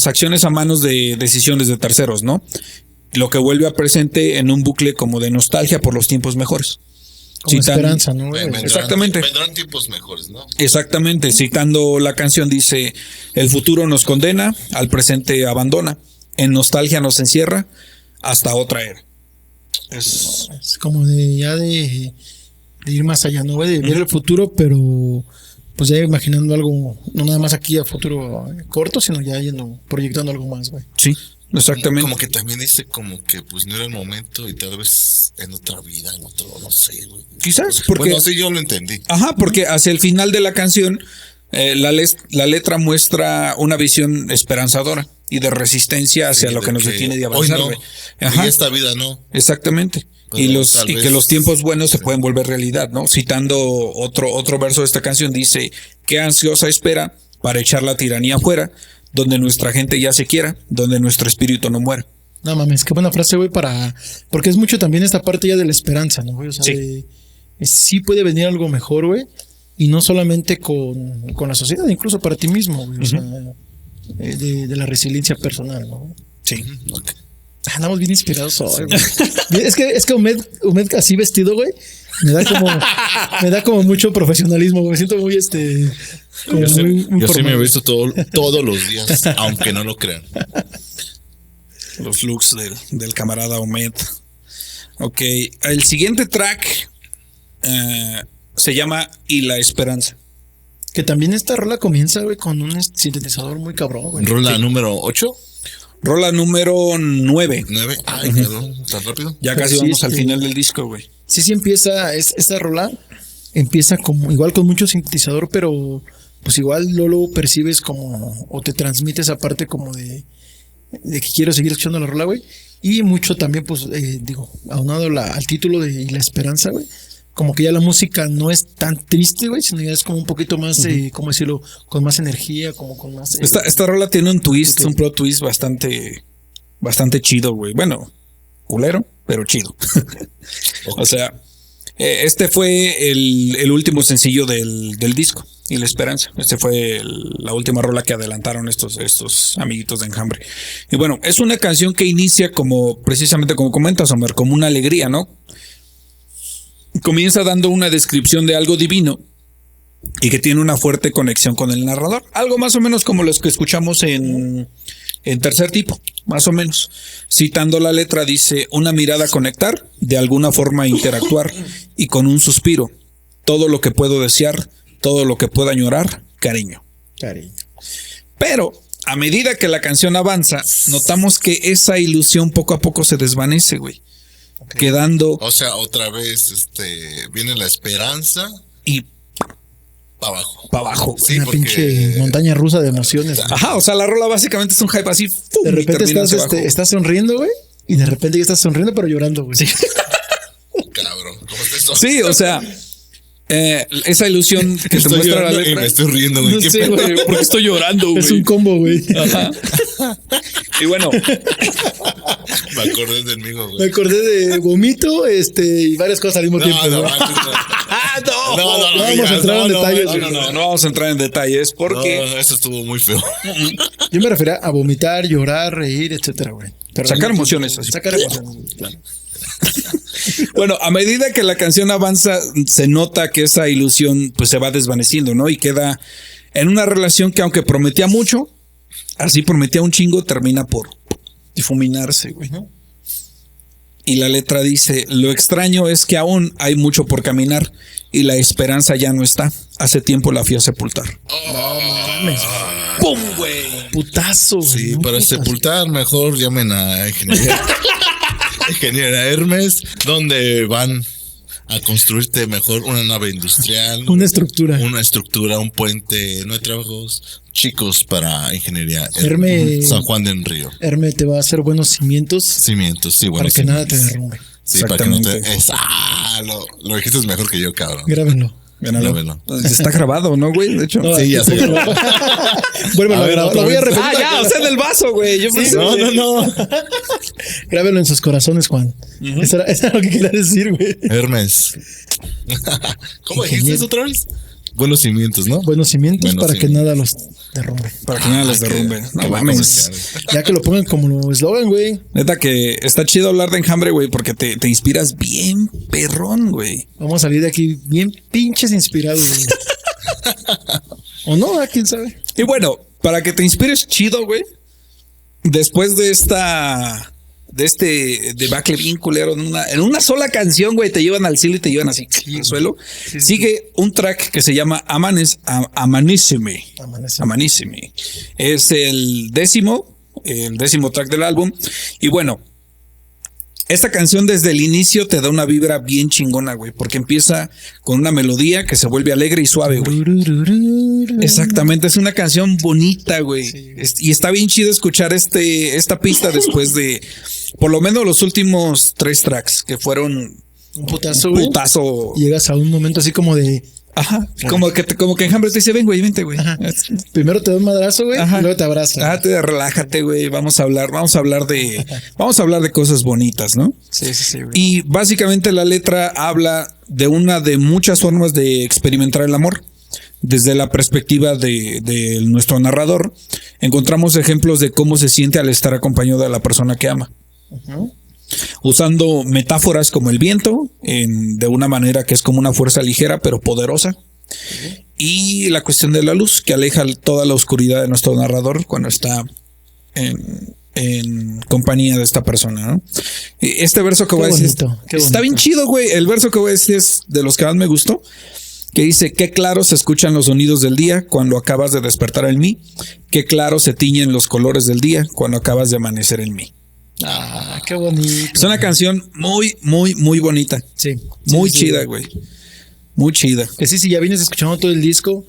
acciones a manos de decisiones de terceros, ¿no? Lo que vuelve a presente en un bucle como de nostalgia por los tiempos mejores. Como esperanza, ¿no? Exactamente. Vendrán tiempos mejores, ¿no? Exactamente. Citando la canción dice: el futuro nos condena, al presente abandona, en nostalgia nos encierra, hasta otra era. Es como de ir más allá, ¿no? De ver el futuro, pero pues ya imaginando algo, no nada más aquí a futuro corto, sino ya proyectando algo más, güey. Sí, exactamente. Como que también dice como que pues no era el momento y tal vez en otra vida, en otro, no sé, güey. Quizás porque... Bueno, sí, yo lo entendí. Ajá, porque hacia el final de la canción la letra muestra una visión esperanzadora y de resistencia hacia lo que nos detiene de avanzar, güey. Ajá. Y esta vida no. Exactamente. Pero y que los tiempos buenos se pueden volver realidad, ¿no? Citando otro verso de esta canción, dice: qué ansiosa espera para echar la tiranía afuera, donde nuestra gente ya se quiera, donde nuestro espíritu no muera. No mames, qué buena frase, güey, porque es mucho también esta parte ya de la esperanza, ¿no, güey? O sea, sí. Sí puede venir algo mejor, güey, y no solamente con la sociedad, incluso para ti mismo, güey. O sea, de la resiliencia personal, ¿no? Sí. Okay. Andamos bien inspirados hoy, güey. Es que Umed así vestido, güey, me da como mucho profesionalismo, güey. Me siento muy como yo muy sí me he visto todos los días, aunque no lo crean. Los looks del camarada Umed. Ok, el siguiente track se llama Y la Esperanza. Que también esta rola comienza, güey, con un sintetizador muy cabrón, güey. ¿Rola número 8? Rola número 9. 9. Ay, perdón, tan rápido. Ya casi vamos al final del disco, güey. Sí empieza, esta rola empieza como igual con mucho sintetizador, pero pues igual luego percibes como, o te transmite esa parte como de que quiero seguir escuchando la rola, güey. Y mucho también, pues, aunado al título de Y la Esperanza, güey. Como que ya la música no es tan triste, güey, sino ya es como un poquito más, ¿cómo decirlo? Con más energía, como con más... Esta rola tiene un twist, un plot twist bastante chido, güey. Bueno, culero, pero chido. O sea, este fue el último sencillo del disco, Y la Esperanza. Este fue la última rola que adelantaron estos amiguitos de Enjambre. Y bueno, es una canción que inicia precisamente como comentas, Omar, como una alegría, ¿no? Comienza dando una descripción de algo divino y que tiene una fuerte conexión con el narrador. Algo más o menos como los que escuchamos en Tercer Tipo, más o menos. Citando la letra dice: una mirada a conectar, de alguna forma interactuar, y con un suspiro, todo lo que puedo desear, todo lo que puedo añorar, cariño. Pero a medida que la canción avanza, notamos que esa ilusión poco a poco se desvanece, güey. Okay. Quedando... O sea, otra vez viene la esperanza y para abajo. Para abajo. Sí, una pinche montaña rusa de emociones. Ajá, o sea, la rola básicamente es un hype así. ¡Pum! De repente estás sonriendo, güey, y de repente ya estás sonriendo pero llorando, güey. Sí. Cabrón, ¿cómo es eso? Sí, o sea, Esa ilusión que te Estoy muestra la llorando y letra. me estoy riendo, güey. No ¿Qué sé, pedo? güey. ¿Por qué estoy llorando, güey? Es un combo, güey. Ajá. Y bueno, Me acordé del mío, Me güey. acordé de vomito, y varias cosas al mismo tiempo. No, ¿no? no, No vamos a entrar en detalles, no, no vamos a entrar en detalles porque No, eso estuvo muy feo. Yo me refería a vomitar, llorar, reír, etcétera, güey. Pero Sacar emociones, así. Sacar emociones, claro. bueno, a medida que la canción avanza, se nota que esa ilusión pues se va desvaneciendo, ¿no? Y queda en una relación que aunque prometía mucho, así prometía un chingo, termina por difuminarse, güey. Y la letra dice, lo extraño es que aún hay mucho por caminar y la esperanza ya no está. Hace tiempo la fui a sepultar. Mames. ¡Pum, güey! Putazo. Sí, ¿no? para Putazo. sepultar, mejor llamen a Ingeniera Hermes, donde van a construirte mejor una nave industrial. Una estructura. Una estructura, un puente. No hay trabajos chicos para ingeniería. Hermes. San Juan del Río. Herme te va a hacer buenos cimientos Cimientos, sí, bueno. para que nada te derrumbe. Sí, para que no te. Exactamente. Lo dijiste mejor que yo, cabrón. Grábenlo. Grábenlo. Está grabado, ¿no, güey? De hecho. No, Sí, ya sé. Vuélvelo A a ver, grabar. otra Lo voy a vez. repetir. ya, o sea, del vaso, güey. Yo pensé- No. Grábenlo en sus corazones, Juan. Eso era lo que quería decir, güey. Hermes. ¿Cómo dijiste Ingeniero. eso otra vez? Buenos cimientos, ¿no? Buenos cimientos Buenos para que cimientos. nada los derrumbe. Para que nada les derrumbe. Qué No buen mames. comercial. Ya que lo pongan como eslogan, güey. Neta que está chido hablar de Enjambre, güey, porque te inspiras bien perrón, güey. Vamos a salir de aquí bien pinches inspirados, güey. ¿O no? ¿A quién sabe? Y bueno, para que te inspires chido, güey, después de este debacle bien culero en una sola canción, güey, te llevan al cielo y te llevan así al suelo. Sí. Sigue un track que se llama Amanissime. Amanece. Amanissime. Es el décimo track del álbum. Y bueno, esta canción desde el inicio te da una vibra bien chingona, güey, porque empieza con una melodía que se vuelve alegre y suave, güey. Exactamente, es una canción bonita, güey. Sí. Y está bien chido escuchar esta pista después de por lo menos los últimos 3 tracks que fueron Un putazo, un güey. putazo. Llegas a un momento así como de. Ajá, como que Enjambre te dice, ven, güey, vente, güey. Ajá. Primero te da un madrazo, güey, Ajá. y luego te abraza. Relájate, güey. Vamos a hablar de cosas bonitas, ¿no? Sí, güey. Y básicamente la letra habla de una de muchas formas de experimentar el amor. Desde la perspectiva de nuestro narrador, encontramos ejemplos de cómo se siente al estar acompañado de la persona que ama. Ujú. Usando metáforas como el viento, de una manera que es como una fuerza ligera pero poderosa. Y la cuestión de la luz, que aleja toda la oscuridad de nuestro narrador cuando está en compañía de esta persona, ¿no? Y este verso que Qué voy a decir bonito, qué está bien bonito. chido, güey. El verso que voy a decir es de los que más me gustó, que dice: qué claro se escuchan los sonidos del día cuando acabas de despertar en mí, qué claro se tiñen los colores del día cuando acabas de amanecer en mí. Ah, qué bonito. Es una canción muy, muy, muy bonita. Sí. Muy Sí. chida, güey. Muy chida. Que sí, si ya vienes escuchando todo el disco,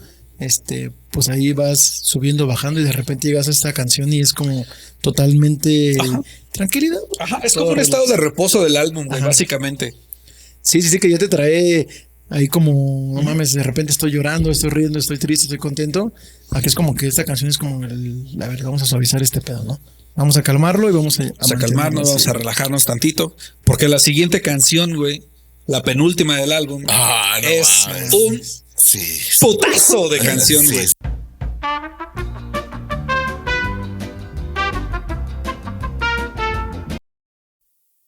pues ahí vas subiendo, bajando y de repente llegas a esta canción y es como totalmente Ajá. tranquilidad. Ajá, es Todo como un relax. estado de reposo del álbum, güey, Ajá. básicamente. Sí, que ya te trae ahí como, no mames, de repente estoy llorando, estoy riendo, estoy triste, estoy contento. Aquí es como que esta canción es como a ver, vamos a suavizar este pedo, ¿no? Vamos a calmarlo y vamos a Calmarnos, vamos a relajarnos tantito. Porque la siguiente canción, güey, la penúltima del álbum, Ah, no es mames. un Sí. putazo de canción, Sí. güey.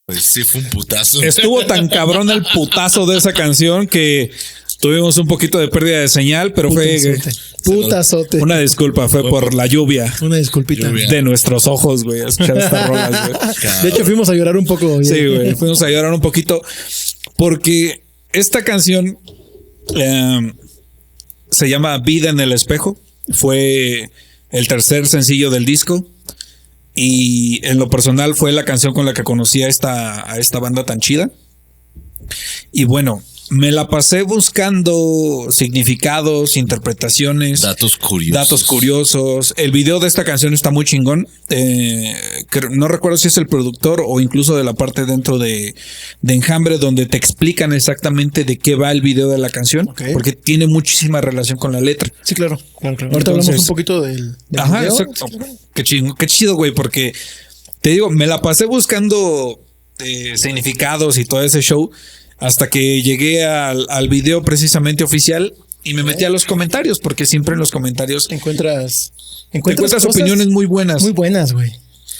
Pues sí, fue un putazo. Estuvo tan cabrón el putazo de esa canción que tuvimos un poquito de pérdida de señal, pero fue Putazote. una disculpa, fue por la lluvia Una disculpita. Lluvia. de nuestros ojos, güey, a escuchar estas rolas, güey. De hecho, fuimos a llorar un poco. Sí, güey, fuimos a llorar un poquito porque esta canción se llama Vida en el Espejo. Fue el tercer sencillo del disco y en lo personal fue la canción con la que conocí a esta banda tan chida. Y bueno, Me la pasé buscando significados, interpretaciones, Datos curiosos. El video de esta canción está muy chingón. No recuerdo si es el productor o incluso de la parte dentro de Enjambre donde te explican exactamente de qué va el video de la canción, Ok. porque tiene muchísima relación con la letra. Sí, claro. Ahorita Entonces- hablamos un poquito del Ajá, video. exacto. Qué chido, güey, porque te digo, me la pasé buscando significados y todo ese show hasta que llegué al video precisamente oficial y me metí a los comentarios, porque siempre en los comentarios Encuentras encuentras cosas opiniones muy buenas. muy buenas, güey.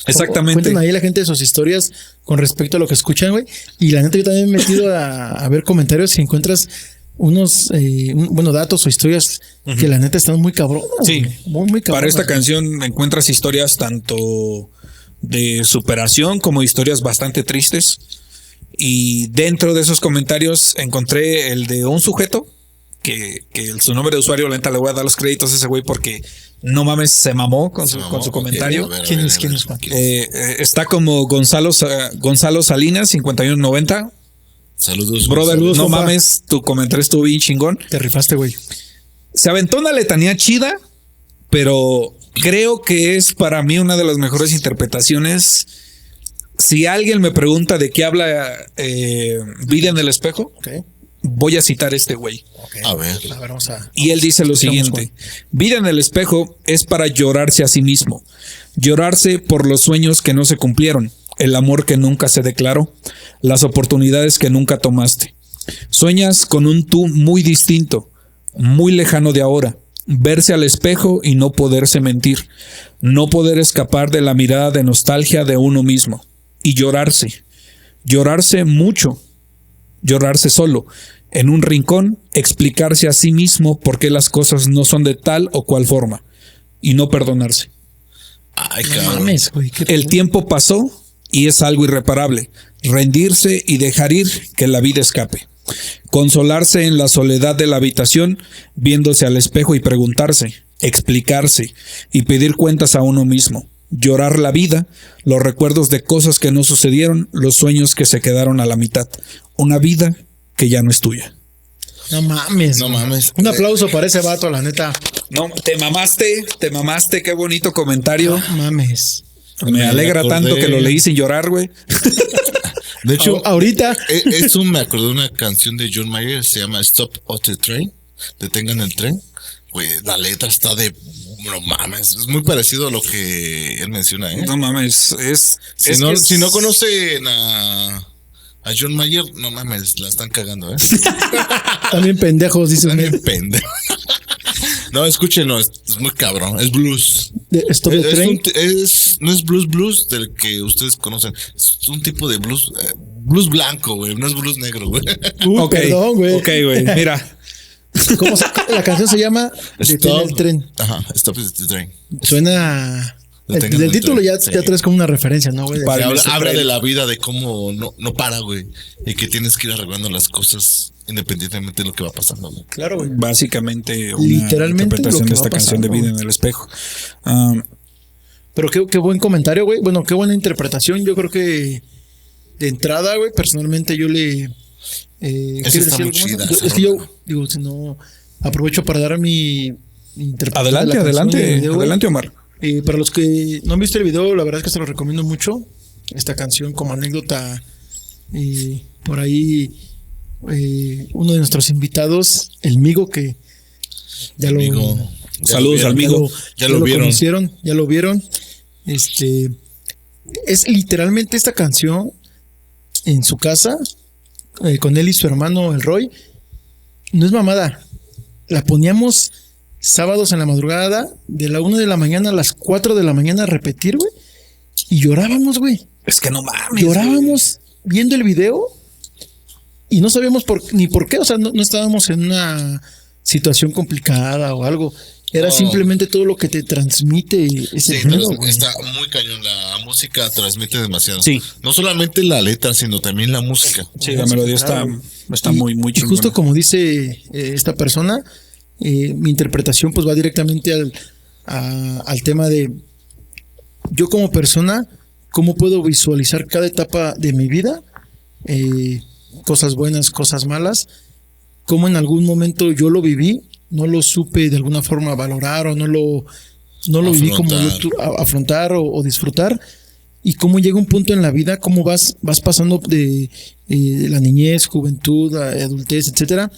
Exactamente. Cuentan ahí la gente de sus historias con respecto a lo que escuchan, güey. Y la neta, yo también me he metido a ver comentarios y encuentras unos, datos o historias que la neta están muy cabronas. Sí. güey. Muy cabronas. Para esta güey. canción encuentras historias tanto de superación como historias bastante tristes. Y dentro de esos comentarios encontré el de un sujeto que su nombre de usuario, la neta, le voy a dar los créditos a ese güey porque no mames, se mamó con su comentario. ¿Quién es, Juan? Está como Gonzalo Salinas, 5190. Saludos. Brother, Saludos, no compa. mames, tu comentario estuvo bien chingón. Te rifaste, güey. Se aventó una letanía chida, pero creo que es para mí una de las mejores interpretaciones. Si alguien me pregunta de qué habla Vida en el espejo, Ok. voy a citar este güey. A ver. A ver, vamos a. Y él dice lo Escuchamos, siguiente: vida en el espejo es para llorarse a sí mismo, llorarse por los sueños que no se cumplieron, el amor que nunca se declaró, las oportunidades que nunca tomaste. Sueñas con un tú muy distinto, muy lejano de ahora, verse al espejo y no poderse mentir, no poder escapar de la mirada de nostalgia de uno mismo y llorarse mucho, llorarse solo, en un rincón, explicarse a sí mismo por qué las cosas no son de tal o cual forma y no perdonarse. Ay, No cabrón. mames, güey. qué El tiempo pasó y es algo irreparable. Rendirse y dejar ir que la vida escape. Consolarse en la soledad de la habitación, viéndose al espejo y preguntarse, explicarse y pedir cuentas a uno mismo. Llorar la vida, los recuerdos de cosas que no sucedieron, los sueños que se quedaron a la mitad. Una vida que ya no es tuya. No mames. No güey. mames. Un aplauso para ese vato, la neta. No, te mamaste, qué bonito comentario. No mames. Me alegra acordé. tanto que lo leí sin llorar, güey. De hecho, Ahorita. eso me acordé de una canción de John Mayer, se llama Stop at the Train. Detengan el tren. Güey, la letra está de. No mames, es muy parecido a lo que él menciona, ¿eh? No mames, Si no conocen a John Mayer, no mames, la están cagando, ¿eh? También pendejos, dice Están un bien pendejo. No, escúchenlo, es muy cabrón, es blues. Stop the Train. No es blues del que ustedes conocen, es un tipo de blues, blues blanco, güey, no es blues negro, güey. Ok, Perdón, güey. ok, güey, mira. La canción se llama Detén el tren. Ajá, Stop the Train. Suena. Detengan El el título tren, ya, sí. ya traes como una referencia, ¿no, güey? Para- Habla de la vida, de cómo no para, güey, y que tienes que ir arreglando las cosas independientemente de lo que va pasando, güey. Claro, güey. Básicamente una Literalmente interpretación lo que de va esta canción de pasando, Vida en el espejo. Ah, Pero qué buen comentario, güey. Bueno, qué buena interpretación. Yo creo que de entrada, güey, personalmente yo le. ¿quieres está decir muy algo más? chida, Es esa que yo, rola. digo, si no, aprovecho para dar mi interpretación. de adelante, la canción y adelante, el video, güey. adelante, Omar. Para los que no han visto el video, la verdad es que se lo recomiendo mucho. Esta canción como anécdota. Por ahí, uno de nuestros invitados, el Migo, que ya lo. Amigo, ya Saludos lo al vieron. Migo. Ya lo vieron. conocieron, ya lo vieron. Es literalmente esta canción en su casa, con él y su hermano, el Roy. No es mamada. La poníamos sábados en la madrugada, de la 1 de la mañana a las 4 de la mañana a repetir, güey. Y llorábamos, güey. Es que no mames. Llorábamos viendo el video y no sabíamos ni por qué. O sea, no estábamos en una situación complicada o algo. Era No. simplemente todo lo que te transmite ese Sí, género, pero güey. está muy cañón. La música transmite demasiado. Sí. No solamente la letra, sino también la música. Sí, la melodía está Y- muy, muy y chingona. justo como dice esta persona, mi interpretación pues va directamente al tema de yo como persona, cómo puedo visualizar cada etapa de mi vida, cosas buenas, cosas malas, cómo en algún momento yo lo viví, no lo supe de alguna forma valorar o no lo viví como afrontar o disfrutar, y cómo llega un punto en la vida, cómo vas pasando de la niñez, juventud, adultez, etcétera,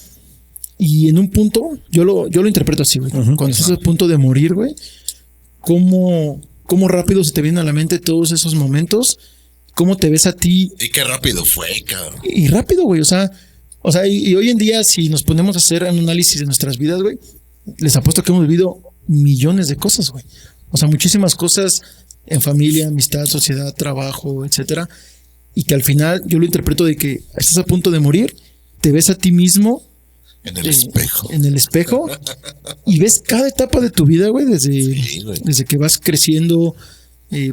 y en un punto, yo lo interpreto así, güey, cuando estás a punto de morir, güey, cómo rápido se te vienen a la mente todos esos momentos, cómo te ves a ti. Y qué rápido fue, cabrón. Y rápido, güey, o sea, y hoy en día, si nos ponemos a hacer un análisis de nuestras vidas, güey, les apuesto que hemos vivido millones de cosas, güey. O sea, muchísimas cosas en familia, amistad, sociedad, trabajo, etcétera. Y que al final yo lo interpreto de que estás a punto de morir, te ves a ti mismo en el espejo. En el espejo y ves cada etapa de tu vida, güey, desde que vas creciendo,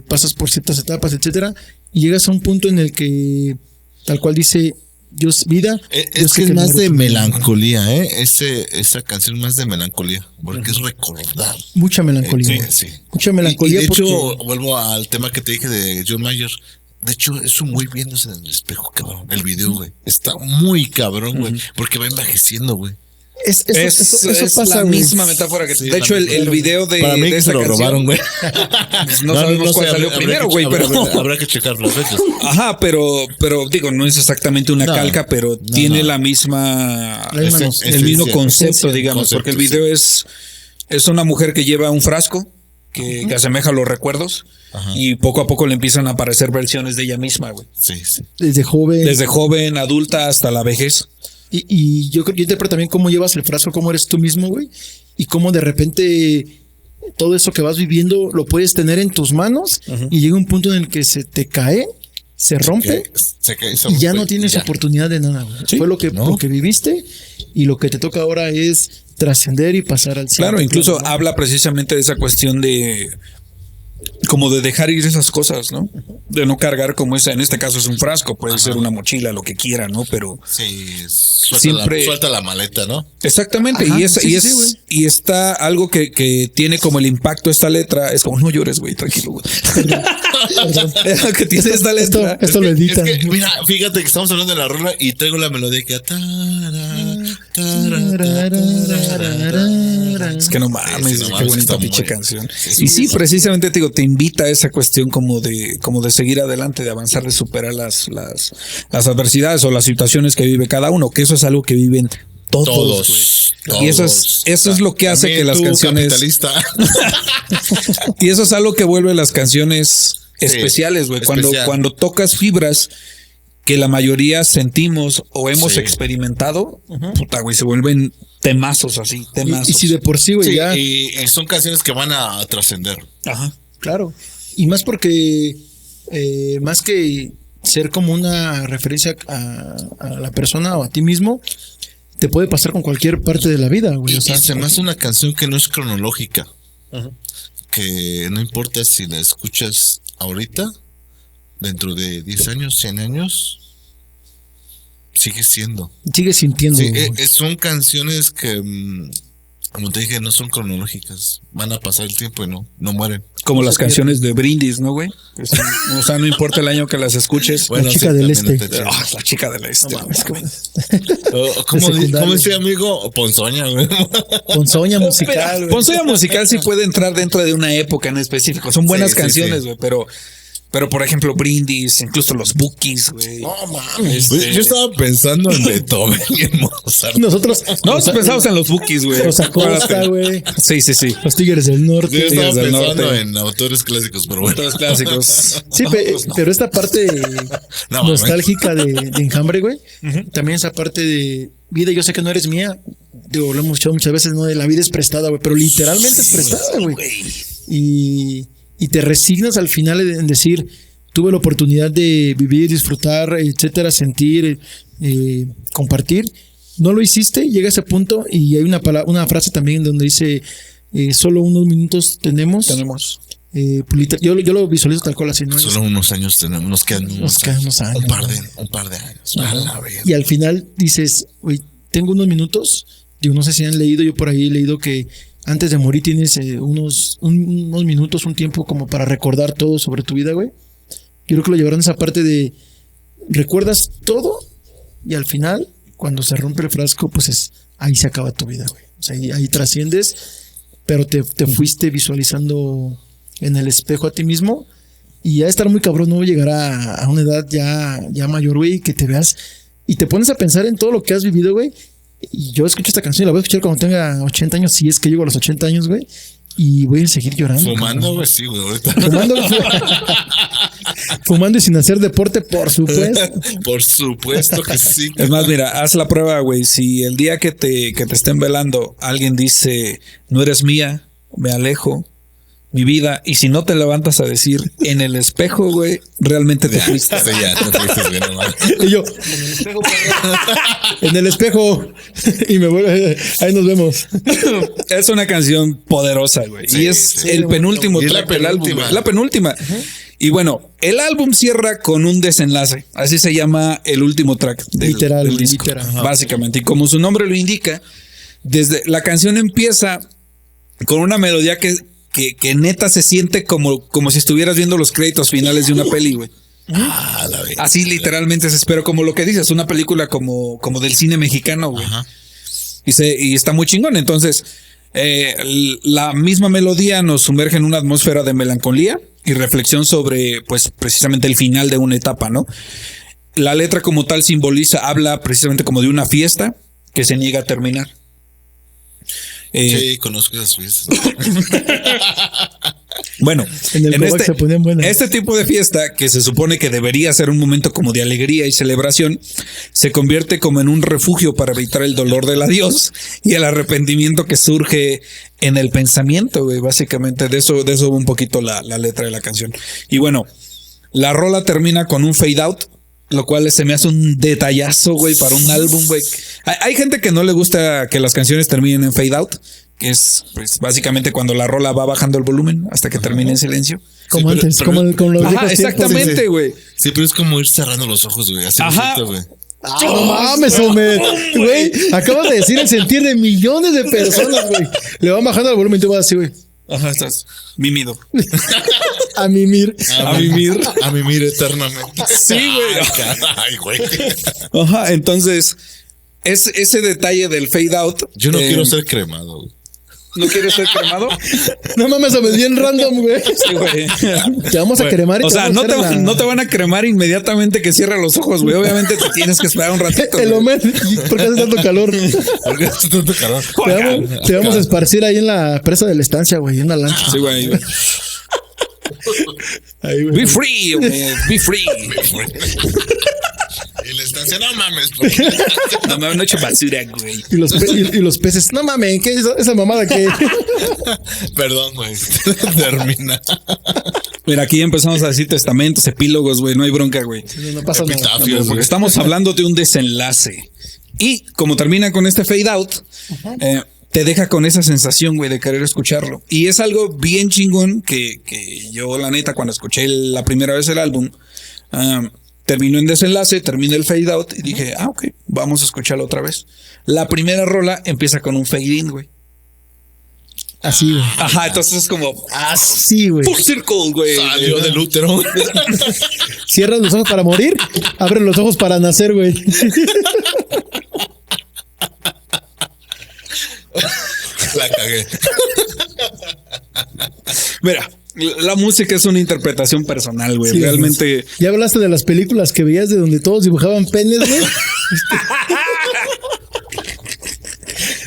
pasas por ciertas etapas, etcétera, y llegas a un punto en el que tal cual dice Dios, vida. Es que es más de melancolía, esa canción más de melancolía, porque es recordar. Mucha melancolía. Sí. Mucha melancolía. Y de hecho, vuelvo al tema que te dije de John Mayer. De hecho, eso muy viéndose en el espejo, cabrón. El video, güey. Está muy cabrón, güey. Porque va envejeciendo, güey. Eso pasa, la misma metáfora que de hecho el video de para mí de que se lo canción, robaron, güey. no sabemos cuál salió primero, güey, pero habrá que checar las fechas. Ajá, pero digo, no es exactamente una calca, pero tiene la misma el mismo concepto, digamos, porque el video es una mujer que lleva un frasco que asemeja a los recuerdos. Ajá. Y poco a poco le empiezan a aparecer versiones de ella misma, güey. Sí. Desde joven, adulta, hasta la vejez. Y yo interpreto también cómo llevas el frasco, cómo eres tú mismo, güey. Y cómo de repente todo eso que vas viviendo lo puedes tener en tus manos. Y llega un punto en el que se te cae, se rompe. Se cae, y ya no tienes oportunidad de nada, güey. ¿Sí? Fue lo que viviste. Y lo que te toca ahora es trascender y pasar al cielo. Claro, incluso habla precisamente de esa cuestión de como de dejar ir esas cosas, ¿no? De no cargar como esa, en este caso es un frasco, puede ser una mochila, lo que quiera, ¿no? Pero sí, suelta la maleta, ¿no? Exactamente. Ajá, y está algo que tiene como el impacto esta letra, es como no llores, güey, tranquilo, güey. Perdón. Que tiene esta letra. Esto lo edita. Es que, mira, fíjate que estamos hablando de la rola y traigo la melodía que es que no mames, qué bonita pinche canción. Y sí, precisamente te digo, te invita a esa cuestión como de seguir adelante, de avanzar, de superar las adversidades o las situaciones que vive cada uno, que eso es algo que viven todos. Y eso es lo que hace que las canciones y eso es algo que vuelve las canciones especiales, güey. Cuando tocas fibras que la mayoría sentimos o hemos experimentado, puta, güey, se vuelven temazos así, temazos. Y si de por sí, güey, ya. Y son canciones que van a trascender. Ajá, claro. Y más porque, más que ser como una referencia a la persona o a ti mismo, te puede pasar con cualquier parte de la vida, güey. O sea, se me hace una canción que no es cronológica. Que no importa si la escuchas ahorita, dentro de 10 años, 100 años, sigue siendo. Sigue sintiendo. Sí, son canciones que, como te dije, no son cronológicas. Van a pasar el tiempo y no mueren. Como las canciones de Brindis, ¿no, güey? O sea, no importa el año que las escuches. Bueno, la chica del este. La chica del este. ¿Cómo decía amigo? Ponzoña, güey. Ponzoña musical, güey. Ponzoña musical sí puede entrar dentro de una época en específico. Son buenas canciones, güey, pero por ejemplo, Brindis, incluso los Bukis, güey. No mames. Yo estaba pensando en Beethoven y en Mozart. Nosotros pensamos en los Bukis, güey. Los Acosta, güey. Sí. Los Tigres del Norte. Yo estaba pensando en autores clásicos, pero bueno. Autores clásicos. Sí, pero esta parte nostálgica de Enjambre, güey. También esa parte de vida, yo sé que no eres mía. Digo, lo hemos escuchado muchas veces, ¿no? De la vida es prestada, güey. Pero literalmente es prestada, güey. Y te resignas al final en decir, tuve la oportunidad de vivir, disfrutar, etcétera, sentir, compartir. No lo hiciste, llega a ese punto y hay una frase también donde dice, solo unos minutos tenemos. Yo lo visualizo tal cual así, ¿no? Solo unos años tenemos, nos quedan unos años. Un par de años. Y al final dices, güey, tengo unos minutos. Digo, no sé si han leído, yo por ahí he leído que antes de morir tienes unos minutos, un tiempo como para recordar todo sobre tu vida, güey. Yo creo que lo llevaron a esa parte de recuerdas todo y al final cuando se rompe el frasco, pues ahí se acaba tu vida, güey. O sea, ahí trasciendes, pero te fuiste visualizando en el espejo a ti mismo. Y ya estar muy cabrón, ¿no? Llegar a una edad ya mayor, güey, que te veas y te pones a pensar en todo lo que has vivido, güey. Y yo escucho esta canción y la voy a escuchar cuando tenga 80 años, si es que llego a los 80 años, güey. Y voy a seguir llorando. Fumando, güey, sí, güey. Ahorita. Fumando y sin hacer deporte, por supuesto. Por supuesto que sí. Es más, mira, haz la prueba, güey. Si el día que te estén velando alguien dice, no eres mía, me alejo, mi vida, y si no te levantas a decir en el espejo, güey, realmente te fuiste. Sí, ya te fuiste bien, hermano. Y yo, en el espejo. Y me vuelve, ahí nos vemos. Es una canción poderosa, güey. Sí, y es sí. el penúltimo Y es la track del álbum. penúltima. Güey. La penúltima. Y bueno, el álbum cierra con un desenlace. Así se llama el último track del disco. Literal. Básicamente. Y como su nombre lo indica, desde la canción empieza con una melodía que neta se siente como si estuvieras viendo los créditos finales de una peli, güey. Ah, la verdad. Así literalmente se espera, como lo que dices, una película como del cine mexicano, güey. Ajá. Y está muy chingón. Entonces, la misma melodía nos sumerge en una atmósfera de melancolía y reflexión sobre, pues, precisamente el final de una etapa, ¿no? La letra como tal habla precisamente como de una fiesta que se niega a terminar. Sí, conozco esas fiestas. Bueno, En el Covax se ponían buenas. este tipo de fiesta, que se supone que debería ser un momento como de alegría y celebración, se convierte como en un refugio para evitar el dolor del adiós y el arrepentimiento que surge en el pensamiento, güey. Básicamente de eso va un poquito la letra de la canción. Y bueno, la rola termina con un fade out, lo cual se me hace un detallazo, güey, para un álbum, güey. Hay gente que no le gusta que las canciones terminen en fade out, que es, pues, básicamente cuando la rola va bajando el volumen hasta que termine en silencio. Como Sí, antes, pero- como los Ajá, viejos tiempos. exactamente, güey. Sí, pero es como ir cerrando los ojos, güey. Así Ajá. resulta, güey. Ah, no mames, hombre. Güey, acabas de decir el sentir de millones de personas, güey. Le van bajando el volumen y tú vas así, güey. Ajá, estás mimido. A mimir. A mimir. A mimir eternamente. Sí, güey. Ay, güey. Ajá, entonces, ese detalle del fade out. Yo no quiero ser cremado, güey. ¿No quieres ser cremado? No mames, hombre, bien random, güey. Sí, güey. Te vamos a cremar y O te sea, vamos a hacer no te van a cremar inmediatamente que cierra los ojos, güey. Obviamente te tienes que esperar un ratito. El güey. Omer, ¿por qué hace tanto calor? ¿Por qué hace tanto calor? Te vamos a esparcir ahí en la presa de la estancia, güey, en una lancha. Sí, güey. Ahí, güey. Be free, güey. Be free. Y la estancia, no mames. No me han hecho basura, güey. Y los peces, no mames, ¿qué es esa mamada que? Perdón, güey. Termina. Mira, aquí empezamos a decir testamentos, epílogos, güey. No hay bronca, güey. No pasa nada. Epitafios, Porque güey. estamos hablando de un desenlace. Y como termina con este fade out, te deja con esa sensación, güey, de querer escucharlo. Y es algo bien chingón que yo, la neta, cuando escuché la primera vez el álbum, terminó en desenlace, termina el fade out y dije, ok, vamos a escucharlo otra vez. La primera rola empieza con un fade in, güey. Así, güey. Ajá, entonces es como Así, güey. full circle, güey. Salió del útero. Cierras los ojos para morir, abres los ojos para nacer, güey. La cagué. Mira, la música es una interpretación personal, güey. Sí, Realmente. ¿Ya hablaste de las películas que veías de donde todos dibujaban penes, güey?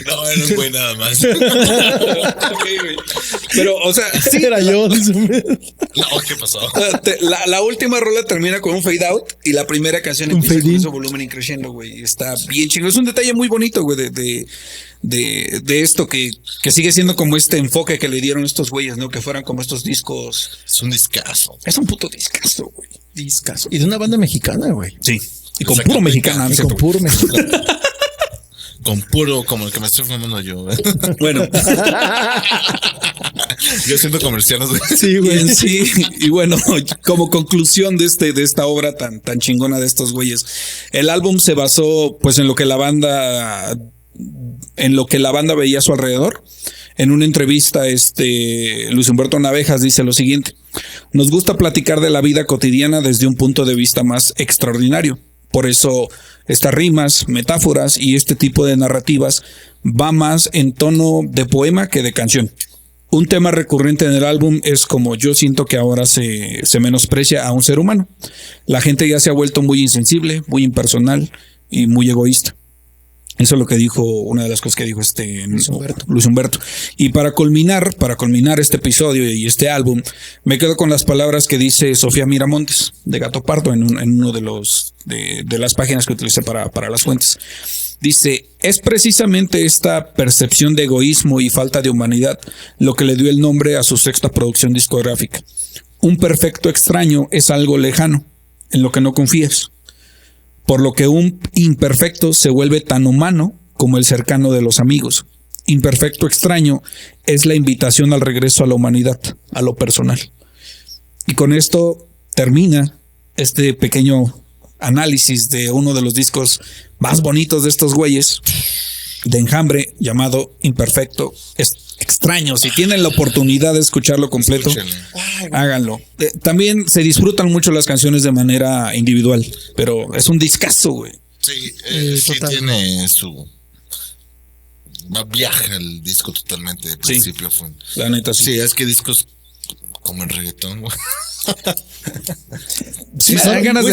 No, eres güey nada más. Ok, güey. Pero, o sea, sí, Era yo. dice, No, ¿qué pasó? la última rola termina con un fade out y la primera canción Un empieza fade con in. ese volumen increciendo, güey. Está bien chido. Es un detalle muy bonito, güey, de esto que sigue siendo como este enfoque que le dieron estos güeyes, ¿no? Que fueran como estos discos. Es un discazo. Es un puto discazo, güey. Discazo. Y de una banda mexicana, güey. Sí. Y con Zacatecas. puro mexicano. Y con puro mexicano. Con puro, como el que me estoy fumando yo, güey. Bueno, Yo siento comerciales, güey. Sí, y güey. en sí, y bueno, como conclusión de esta obra tan chingona de estos güeyes, el álbum se basó pues en lo que la banda veía a su alrededor. En una entrevista, Luis Humberto Navejas dice lo siguiente: nos gusta platicar de la vida cotidiana desde un punto de vista más extraordinario, Por eso estas rimas, metáforas y este tipo de narrativas va más en tono de poema que de canción. Un tema recurrente en el álbum es como yo siento que ahora se menosprecia a un ser humano. La gente ya se ha vuelto muy insensible, muy impersonal y muy egoísta. Eso es lo que dijo, una de las cosas que dijo Luis Humberto. Y para culminar este episodio y este álbum, me quedo con las palabras que dice Sofía Miramontes de Gato Pardo en uno de las páginas que utilicé para las fuentes. Dice, es precisamente esta percepción de egoísmo y falta de humanidad lo que le dio el nombre a su sexta producción discográfica. Un perfecto extraño es algo lejano, en lo que no confías. Por lo que un imperfecto se vuelve tan humano como el cercano de los amigos. Imperfecto extraño es la invitación al regreso a la humanidad, a lo personal. Y con esto termina este pequeño análisis de uno de los discos más bonitos de estos güeyes, de Enjambre, llamado Imperfecto Extraño. Si tienen la oportunidad de escucharlo completo, háganlo. También se disfrutan mucho las canciones de manera individual, pero es un discazo, güey. Sí, sí tiene su... Viaja el disco totalmente de principio a fin. La neta, sí. Sí, es que discos como el reggaetón, güey. Sí, me dan ganas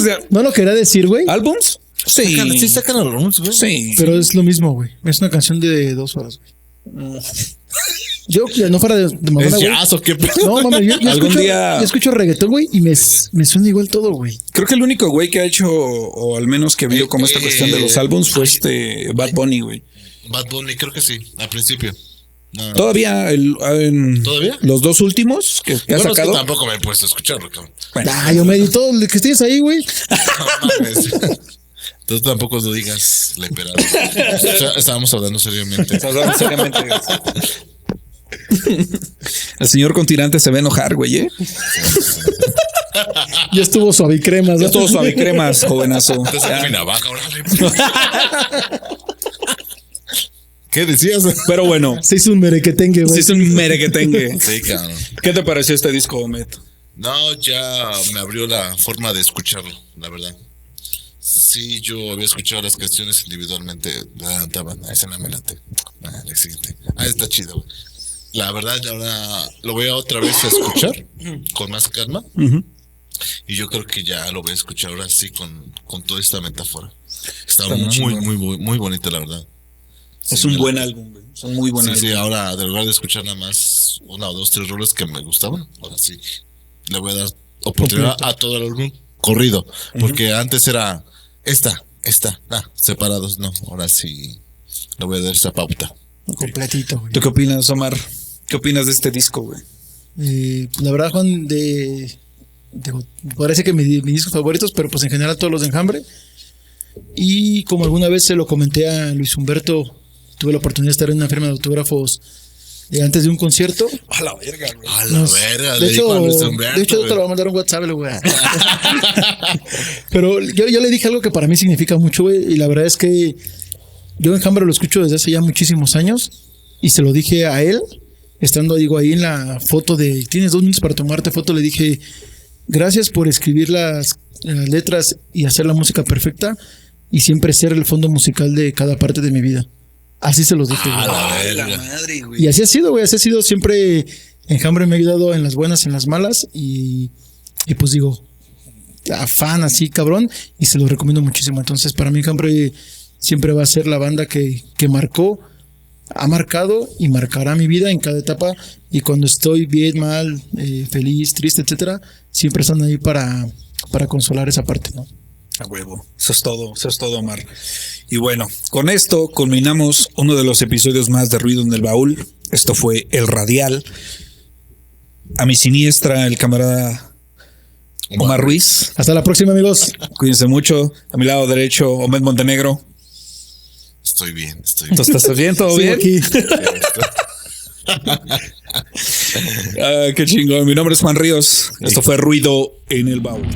de... No lo quería decir, güey. ¿Álbums? Sí. Sí, sacan álbums, güey. Sí. Pero es lo mismo, güey. Es una canción de 2 horas, güey. Yo, no fuera de mamona, ¿Es güey. jazz o qué? No, mames, yo Día... escucho reggaetón, güey, y me suena igual todo, güey. Creo que el único güey que ha hecho, o al menos que vio como esta cuestión de los álbums, fue Bad Bunny, güey. Bad Bunny, creo que sí, al principio. No. Todavía, ¿Todavía? Los dos últimos que ha sacado. Es que tampoco me he puesto a escucharlo, cabrón. Bueno. Yo me edito el que estés ahí, güey. No mames. Tú tampoco lo digas, leperado. Estábamos hablando seriamente. El señor Continente se va a enojar, güey, ¿eh? Ya estuvo suavicremas. Ya estuvo suavicremas, jovenazo. Mi navaja, órale. ¿Qué decías? Pero bueno. Se hizo un merequetengue, güey. Se hizo un merequetengue. Sí, cabrón. ¿Qué te pareció este disco, Met? No, ya me abrió la forma de escucharlo, la verdad. Sí, yo había escuchado las canciones individualmente. Me adelantaban. Esa no me late. La siguiente. Está chido, güey. La verdad, ahora lo voy a otra vez a escuchar con más calma. Y yo creo que ya lo voy a escuchar ahora sí con toda esta metáfora. Está muy bonita, la verdad. Es un buen álbum, güey. Es un muy buen álbum. Sí, ahora, de lugar de escuchar nada más 1 o 2, 3 roles que me gustaban, ahora sí le voy a dar oportunidad a todo el álbum corrido. Porque antes era esta, separados, no. Ahora sí le voy a dar esa pauta. Completito, güey. ¿Tú qué opinas, Omar? ¿Qué opinas de este disco, güey? La verdad, Juan, parece que mis discos favoritos, pero pues en general todos los de Enjambre. Y como alguna vez se lo comenté a Luis Humberto, tuve la oportunidad de estar en una firma de autógrafos antes de un concierto. A la verga, güey. A la verga, de hecho, Humberto, te lo voy a mandar un WhatsApp, güey. Pero yo le dije algo que para mí significa mucho, güey. Y la verdad es que yo Enjambre lo escucho desde hace ya muchísimos años. Y se lo dije a él, estando, ahí en la foto de... Tienes 2 minutos para tomarte foto. Le dije, gracias por escribir las letras y hacer la música perfecta. Y siempre ser el fondo musical de cada parte de mi vida. Así se los dije, güey. La madre, güey. Y así ha sido, güey. Así ha sido siempre. Enjambre me ha ayudado en las buenas, en las malas. Y pues digo, fan así, cabrón. Y se los recomiendo muchísimo. Entonces, para mí, Enjambre siempre va a ser la banda que marcó, ha marcado y marcará mi vida en cada etapa. Y cuando estoy bien, mal, feliz, triste, etcétera, siempre están ahí para consolar esa parte, ¿no? A huevo. Eso es todo, Omar. Y bueno, con esto culminamos uno de los episodios más de Ruido en el Baúl. Esto fue El Radial. A mi siniestra, el camarada Omar Ruiz. Hasta la próxima, amigos. Cuídense mucho. A mi lado derecho, Omed Montenegro. Estoy bien. ¿Estás bien? ¿Todo bien? Aquí. Qué chingón. Mi nombre es Juan Ríos. Esto fue Ruido en el Baúl.